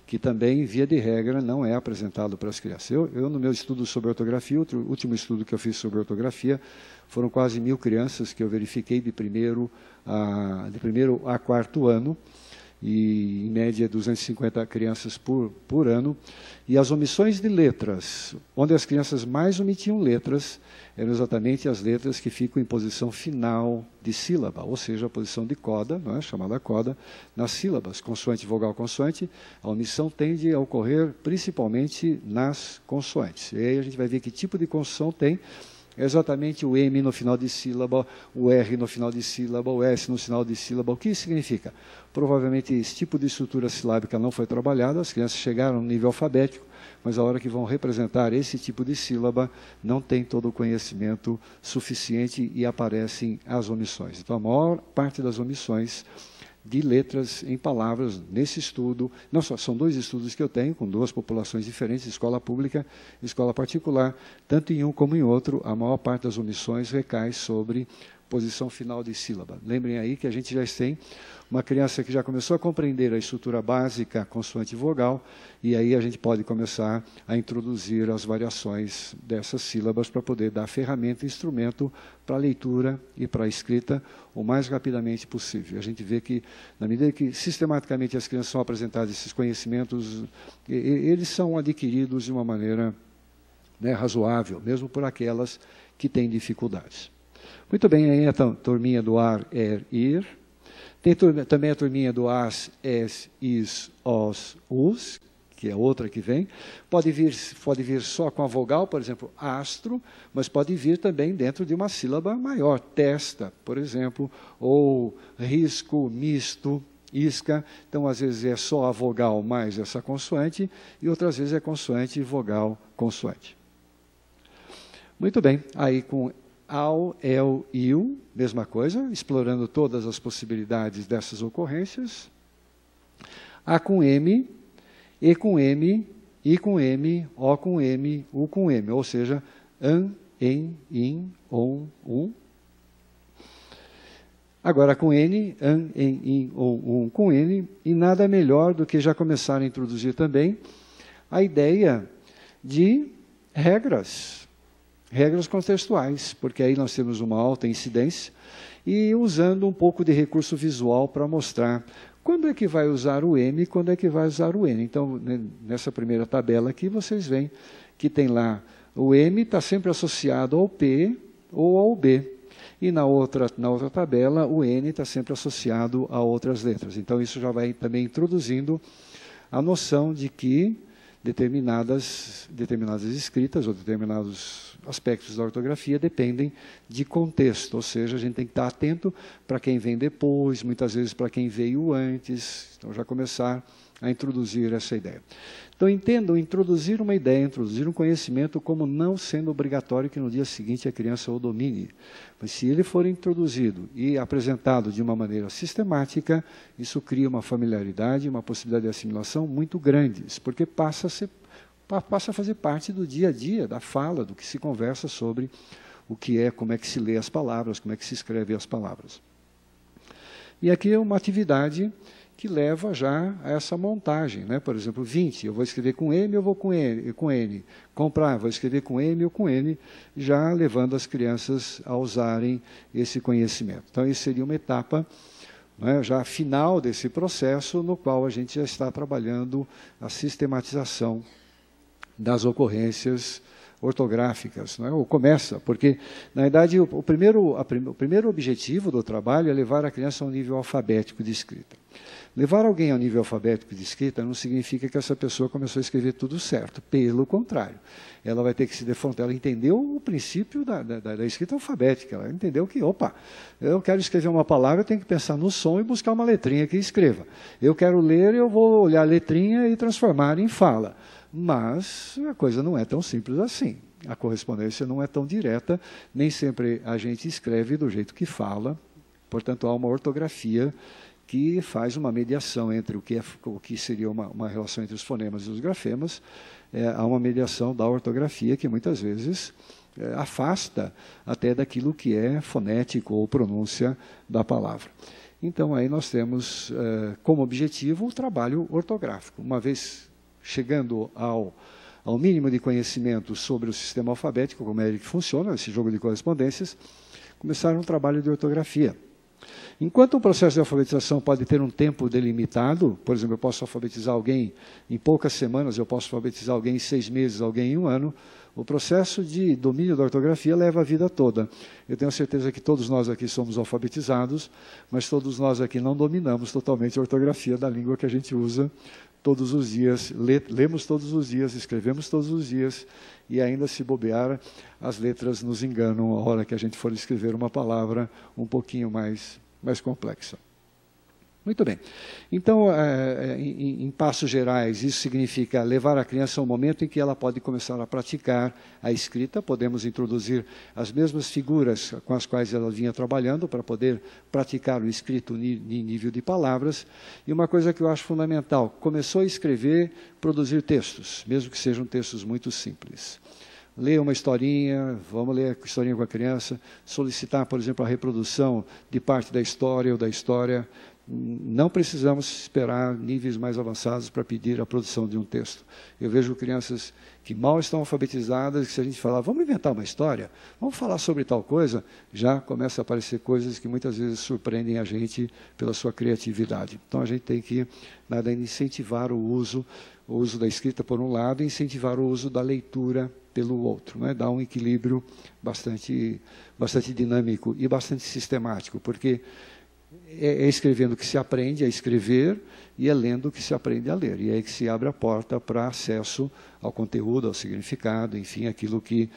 que também, via de regra, não é apresentado para as crianças. Eu no meu estudo sobre ortografia, o último estudo que eu fiz sobre ortografia, foram quase 1000 crianças que eu verifiquei de primeiro a quarto ano, e em média 250 crianças por ano, e as omissões de letras, onde as crianças mais omitiam letras, eram exatamente as letras que ficam em posição final de sílaba, ou seja, a posição de coda, não é? Chamada coda, nas sílabas, consoante, vogal, consoante. A omissão tende a ocorrer principalmente nas consoantes. E aí a gente vai ver que tipo de construção tem. É exatamente o M no final de sílaba, o R no final de sílaba, o S no final de sílaba. O que isso significa? Provavelmente esse tipo de estrutura silábica não foi trabalhada, as crianças chegaram no nível alfabético, mas a hora que vão representar esse tipo de sílaba, não tem todo o conhecimento suficiente e aparecem as omissões. Então, a maior parte das omissões de letras em palavras nesse estudo, não só, são 2 estudos que eu tenho, com 2 populações diferentes, escola pública e escola particular, tanto em um como em outro, a maior parte das omissões recai sobre posição final de sílaba. Lembrem aí que a gente já tem uma criança que já começou a compreender a estrutura básica, consoante e vogal, e aí a gente pode começar a introduzir as variações dessas sílabas para poder dar ferramenta e instrumento para a leitura e para a escrita o mais rapidamente possível. A gente vê que, na medida que sistematicamente as crianças são apresentadas esses conhecimentos, eles são adquiridos de uma maneira, né, razoável, mesmo por aquelas que têm dificuldades. Muito bem, aí a turminha do ar, er, ir. Tem também a turminha do as, es, is, os, us, que é outra que vem. Pode vir só com a vogal, por exemplo, astro, mas pode vir também dentro de uma sílaba maior, testa, por exemplo, ou risco, misto, isca. Então, às vezes é só a vogal mais essa consoante, e outras vezes é consoante, vogal, consoante. Muito bem, aí com ao, el, il, mesma coisa, explorando todas as possibilidades dessas ocorrências. A com M, E com M, I com M, O com M, U com M, ou seja, an, em, in, on, Agora com N, an, em, in, on, com N, e nada melhor do que já começar a introduzir também a ideia de regras contextuais, porque aí nós temos uma alta incidência, e usando um pouco de recurso visual para mostrar quando é que vai usar o M e quando é que vai usar o N. Então, nessa primeira tabela aqui, vocês veem que tem lá o M está sempre associado ao P ou ao B. E na outra tabela, o N está sempre associado a outras letras. Então, isso já vai também introduzindo a noção de que determinadas escritas ou determinados aspectos da ortografia dependem de contexto, ou seja, a gente tem que estar atento para quem vem depois, muitas vezes para quem veio antes, então já começar a introduzir essa ideia. Então entendam, introduzir uma ideia, introduzir um conhecimento como não sendo obrigatório que no dia seguinte a criança o domine. Mas se ele for introduzido e apresentado de uma maneira sistemática, isso cria uma familiaridade, uma possibilidade de assimilação muito grandes, porque passa a fazer parte do dia a dia, da fala, do que se conversa sobre o que é, como é que se lê as palavras, como é que se escreve as palavras. E aqui é uma atividade que leva já a essa montagem, né? Por exemplo, 20, eu vou escrever com M, eu vou com N. Comprar, vou escrever com M ou com N, já levando as crianças a usarem esse conhecimento. Então, isso seria uma etapa, né, já final desse processo, no qual a gente já está trabalhando a sistematização das ocorrências ortográficas, não é? Ou começa, porque, na verdade, o primeiro objetivo do trabalho é levar a criança a um nível alfabético de escrita. Levar alguém ao nível alfabético de escrita não significa que essa pessoa começou a escrever tudo certo. Pelo contrário, ela vai ter que se defrontar. Ela entendeu o princípio da escrita alfabética. Ela entendeu que, opa, eu quero escrever uma palavra, eu tenho que pensar no som e buscar uma letrinha que escreva. Eu quero ler, eu vou olhar a letrinha e transformar em fala. Mas a coisa não é tão simples assim. A correspondência não é tão direta, nem sempre a gente escreve do jeito que fala. Portanto, há uma ortografia que faz uma mediação entre o que seria uma relação entre os fonemas e os grafemas. Há uma mediação da ortografia que muitas vezes afasta até daquilo que é fonético ou pronúncia da palavra. Então, aí nós temos como objetivo o trabalho ortográfico. Uma vez chegando ao mínimo de conhecimento sobre o sistema alfabético, como é que funciona, esse jogo de correspondências, começar um trabalho de ortografia. Enquanto o processo de alfabetização pode ter um tempo delimitado, por exemplo, eu posso alfabetizar alguém em poucas semanas, eu posso alfabetizar alguém em 6 meses, alguém em 1 ano, o processo de domínio da ortografia leva a vida toda. Eu tenho certeza que todos nós aqui somos alfabetizados, mas todos nós aqui não dominamos totalmente a ortografia da língua que a gente usa todos os dias, lemos todos os dias, escrevemos todos os dias, e ainda se bobear, as letras nos enganam a hora que a gente for escrever uma palavra um pouquinho mais complexa. Muito bem. Então, em passos gerais, isso significa levar a criança a um momento em que ela pode começar a praticar a escrita. Podemos introduzir as mesmas figuras com as quais ela vinha trabalhando para poder praticar o escrito em nível de palavras. E uma coisa que eu acho fundamental, começou a escrever, produzir textos, mesmo que sejam textos muito simples. Ler uma historinha, vamos ler a historinha com a criança, solicitar, por exemplo, a reprodução de parte da história ou da história. Não precisamos esperar níveis mais avançados para pedir a produção de um texto. Eu vejo crianças que mal estão alfabetizadas, que se a gente falar, vamos inventar uma história, vamos falar sobre tal coisa, já começa a aparecer coisas que muitas vezes surpreendem a gente pela sua criatividade. Então a gente tem que incentivar o uso da escrita por um lado e incentivar o uso da leitura pelo outro, né? Dar um equilíbrio bastante dinâmico e bastante sistemático, porque é escrevendo que se aprende a escrever e é lendo que se aprende a ler. E é aí que se abre a porta para acesso ao conteúdo, ao significado, enfim, aquilo que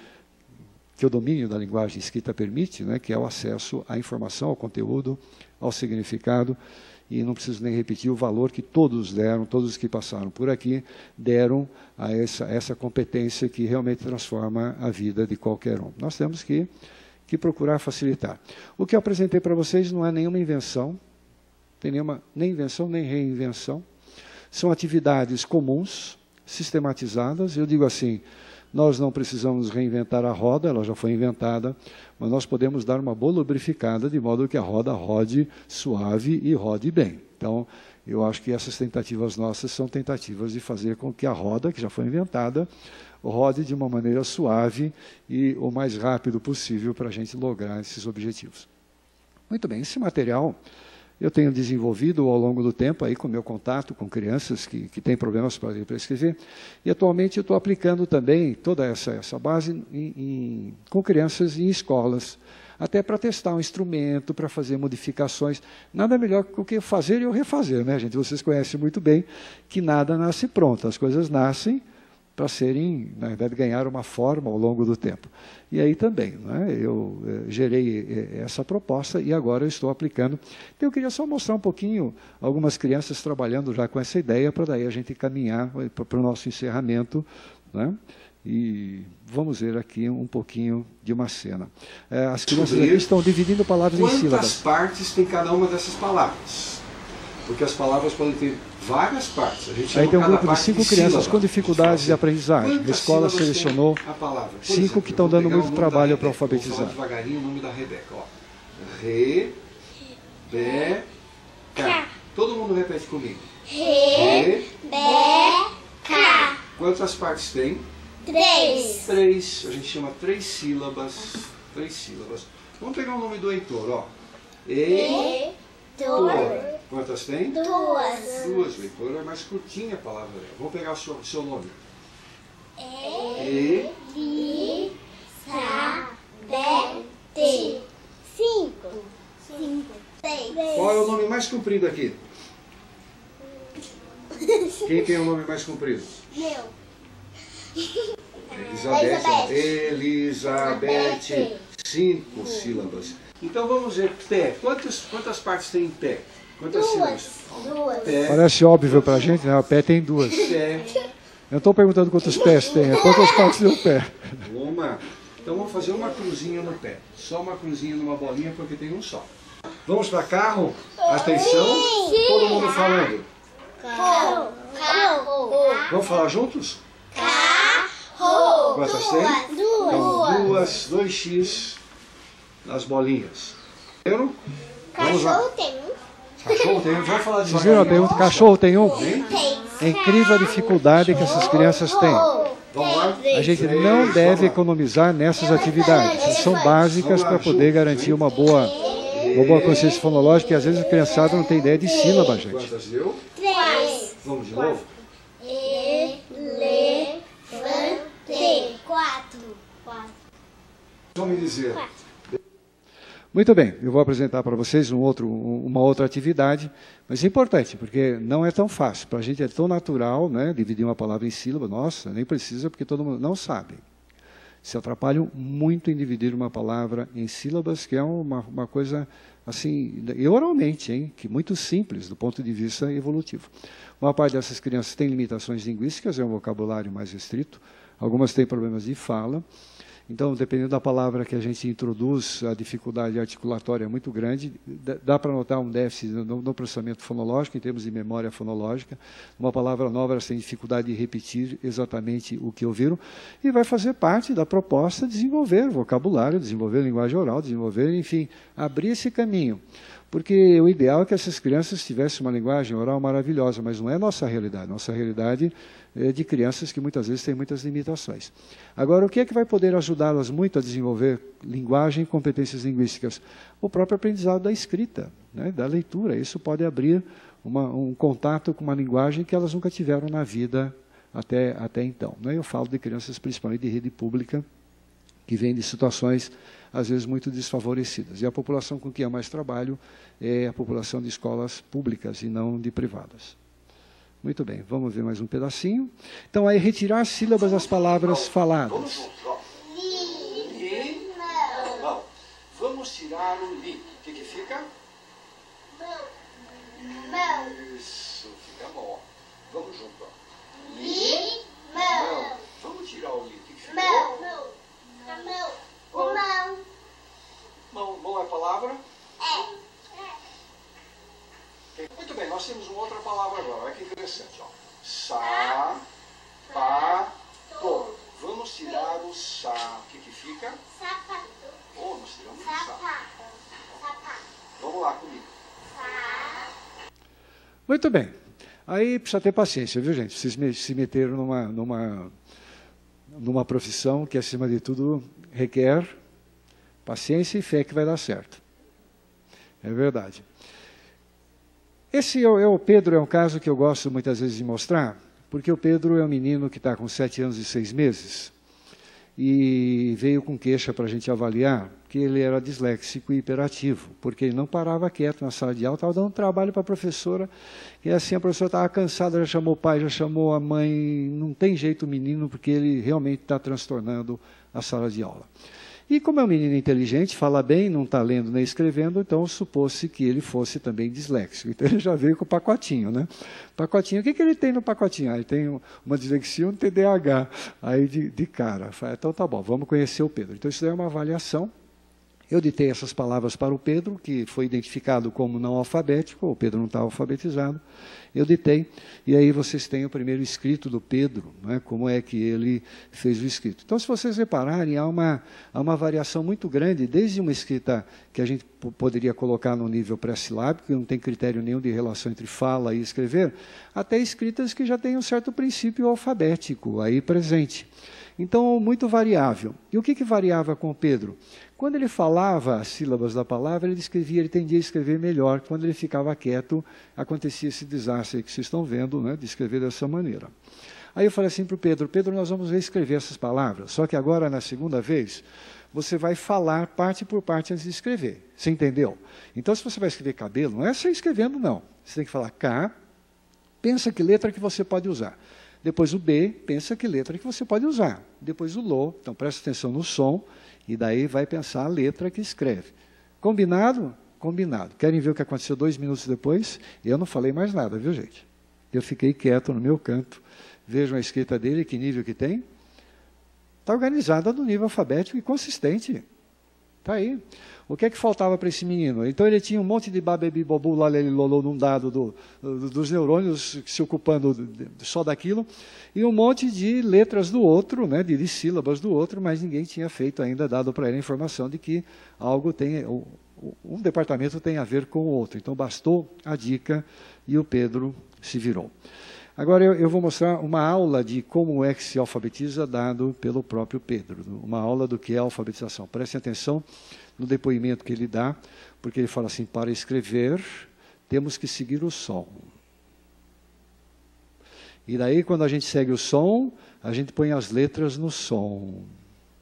o domínio da linguagem escrita permite, né, que é o acesso à informação, ao conteúdo, ao significado. E não preciso nem repetir o valor que todos deram, todos os que passaram por aqui, deram a essa competência que realmente transforma a vida de qualquer um. Nós temos que procurar facilitar. O que eu apresentei para vocês não é nenhuma invenção, tem nem invenção nem reinvenção. São atividades comuns, sistematizadas. Eu digo assim, nós não precisamos reinventar a roda, ela já foi inventada, mas nós podemos dar uma boa lubrificada, de modo que a roda rode suave e rode bem. Então, eu acho que essas tentativas nossas são tentativas de fazer com que a roda, que já foi inventada, rode de uma maneira suave e o mais rápido possível para a gente lograr esses objetivos. Muito bem, esse material eu tenho desenvolvido ao longo do tempo, aí, com o meu contato com crianças que têm problemas para ler e para escrever, e atualmente eu estou aplicando também toda essa base com crianças em escolas. até para testar um instrumento, para fazer modificações. Nada melhor do que fazer e o refazer, né, gente? Vocês conhecem muito bem que nada nasce pronto, as coisas nascem para serem, na verdade, ganhar uma forma ao longo do tempo. E aí também, né, eu gerei essa proposta e agora eu estou aplicando. Então, eu queria só mostrar um pouquinho algumas crianças trabalhando já com essa ideia, para daí a gente caminhar para o nosso encerramento, né? E vamos ver aqui um pouquinho de uma cena. As crianças aqui estão dividindo palavras em sílabas. Quantas partes tem cada uma dessas palavras? Porque as palavras podem ter várias partes. A gente aí tem um cada grupo de 5 crianças sílaba. com dificuldades de aprendizagem. A escola selecionou 5 que estão dando muito trabalho para alfabetizar. Vou falar devagarinho o nome da Rebeca. Ó. Re, Be, Ca. Todo mundo repete comigo. Re, Be, Ca. Quantas partes tem? 3. 3. A gente chama 3 sílabas. 3 sílabas. Vamos pegar o nome do Heitor, ó. Heitor. Quantas tem? 2. 2. O Heitor é mais curtinha a palavra dela. Vamos pegar o seu nome. Elizabeth. 5. 6. Qual é o nome mais comprido aqui? Quem tem o nome mais comprido? Meu. Elizabeth. Elizabeth. 5 sílabas. Então vamos ver. Pé. Quantas partes tem em pé? Quantas sílabas? 2. Pé. Parece óbvio para a gente, né? O pé tem 2. Pé. Eu não estou perguntando quantos pés tem, é quantas partes do pé. Uma. Então vamos fazer uma cruzinha no pé. Só uma cruzinha numa bolinha porque tem um só. Vamos para carro? Atenção. Todo mundo falando. Carro. Vamos falar juntos? Carro. Quantas tem? 2. Então, 2x nas bolinhas. Vamos lá. Cachorro tem Cachorro tem. Vamos falar Vocês viram a pergunta? devagarinho. Cachorro tem um? Tem. É incrível a dificuldade que essas crianças têm. Vamos lá? A gente não deve economizar nessas atividades. São básicas para poder garantir uma boa consciência fonológica, e às vezes a criançada não tem ideia de sílaba, gente. Quantas deu? 3. Vamos de novo? Elefante. 4. Vamos me dizer. Muito bem, eu vou apresentar para vocês uma outra atividade, mas é importante, porque não é tão fácil. Para a gente é tão natural, né, dividir uma palavra em sílaba. Nossa, nem precisa, porque todo mundo não sabe. Se atrapalham muito em dividir uma palavra em sílabas, que é uma coisa, assim, e oralmente, hein, que muito simples do ponto de vista evolutivo. Uma parte dessas crianças tem limitações linguísticas, é um vocabulário mais restrito, algumas têm problemas de fala. Então, dependendo da palavra que a gente introduz, a dificuldade articulatória é muito grande. Dá para notar um déficit no processamento fonológico, em termos de memória fonológica. Uma palavra nova, elas têm dificuldade de repetir exatamente o que ouviram. E vai fazer parte da proposta desenvolver vocabulário, desenvolver linguagem oral, desenvolver, enfim, abrir esse caminho. Porque o ideal é que essas crianças tivessem uma linguagem oral maravilhosa, mas não é nossa realidade. Nossa realidade é de crianças que muitas vezes têm muitas limitações. Agora, o que é que vai poder ajudá-las muito a desenvolver linguagem e competências linguísticas? O próprio aprendizado da escrita, né, da leitura. Isso pode abrir um contato com uma linguagem que elas nunca tiveram na vida até então. Né? Eu falo de crianças principalmente de rede pública, que vêm de situações, às vezes, muito desfavorecidas. E a população com quem eu mais trabalho é a população de escolas públicas e não de privadas. Muito bem, vamos ver mais um pedacinho. Então, aí, retirar sílabas das palavras faladas. Li. Não. Vamos tirar o li. O que fica? Mão. Isso, fica bom. Vamos junto. Ó. Mão. Vamos tirar o li. O que fica? Mão. Mão é palavra? Muito bem, nós temos uma outra palavra agora. Olha que interessante. Ó. Sapato. Vamos tirar o sa. O que fica? Sapato. Oh, nós tiramos o sa. Sapato. Vamos lá comigo. Muito bem. Aí precisa ter paciência, viu, gente? Vocês se meteram numa profissão que, acima de tudo, requer paciência e fé que vai dar certo. É verdade. O Pedro é um caso que eu gosto muitas vezes de mostrar, porque o Pedro é um menino que está com 7 anos e 6 meses, e veio com queixa para a gente avaliar que ele era disléxico e hiperativo, porque ele não parava quieto na sala de aula, estava dando trabalho para a professora, e assim a professora estava cansada, já chamou o pai, já chamou a mãe, não tem jeito o menino, porque ele realmente está transtornando a sala de aula. E como é um menino inteligente, fala bem, não está lendo nem escrevendo, então supôs-se que ele fosse também disléxico. Então ele já veio com o pacotinho, né? Pacotinho, o que ele tem no pacotinho? Ele tem uma dislexia e um TDAH, aí de cara. Então tá bom, vamos conhecer o Pedro. Então isso daí é uma avaliação. Eu ditei essas palavras para o Pedro, que foi identificado como não alfabético, o Pedro não está alfabetizado. Eu ditei, e aí vocês têm o primeiro escrito do Pedro, né, como é que ele fez o escrito. Então, se vocês repararem, há uma variação muito grande, desde uma escrita que a gente poderia colocar no nível pré-silábico, que não tem critério nenhum de relação entre fala e escrever, até escritas que já têm um certo princípio alfabético aí presente. Então, muito variável. E o que variava com o Pedro? Quando ele falava as sílabas da palavra, ele tendia a escrever melhor. Quando ele ficava quieto, acontecia esse desastre que vocês estão vendo, né, de escrever dessa maneira. Aí eu falei assim para o Pedro, nós vamos reescrever essas palavras, só que agora, na segunda vez, você vai falar parte por parte antes de escrever. Você entendeu? Então, se você vai escrever cabelo, não é só escrevendo, não. Você tem que falar K, pensa que letra que você pode usar. Depois o B, pensa que letra que você pode usar. Depois o LO, então presta atenção no som, e daí vai pensar a letra que escreve. Combinado? Combinado. Querem ver o que aconteceu 2 minutos depois? Eu não falei mais nada, viu, gente? Eu fiquei quieto no meu canto. Vejam a escrita dele, que nível que tem. Está organizada no nível alfabético e consistente. Está aí. O que é que faltava para esse menino? Então ele tinha um monte de babebi, bobu, laleli, lolô num dado dos neurônios se ocupando só daquilo, e um monte de letras do outro, né, de sílabas do outro, mas ninguém tinha feito ainda, dado para ele a informação de que algo tem, um departamento tem a ver com o outro. Então bastou a dica e o Pedro se virou. Agora eu vou mostrar uma aula de como é que se alfabetiza, dado pelo próprio Pedro. Uma aula do que é alfabetização. Prestem atenção no depoimento que ele dá, porque ele fala assim, para escrever, temos que seguir o som. E daí, quando a gente segue o som, a gente põe as letras no som. O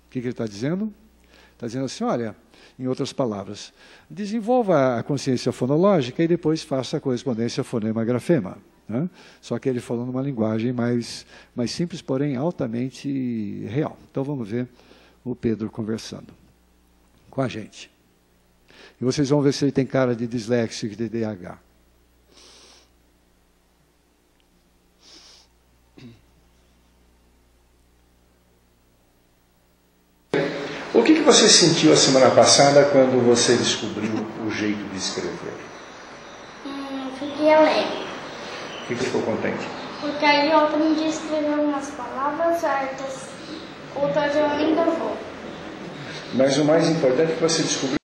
que ele está dizendo? Está dizendo assim, olha, em outras palavras, desenvolva a consciência fonológica e depois faça a correspondência fonema-grafema. Né? Só que ele falou numa linguagem mais simples, porém altamente real. Então vamos ver o Pedro conversando com a gente. E vocês vão ver se ele tem cara de disléxico e de TDAH. O que você sentiu a semana passada quando você descobriu o jeito de escrever? Fiquei alegre. O que ficou contente? Porque aí eu aprendi a escrever umas palavras certas, outras eu ainda vou. Mas o mais importante é que você descobriu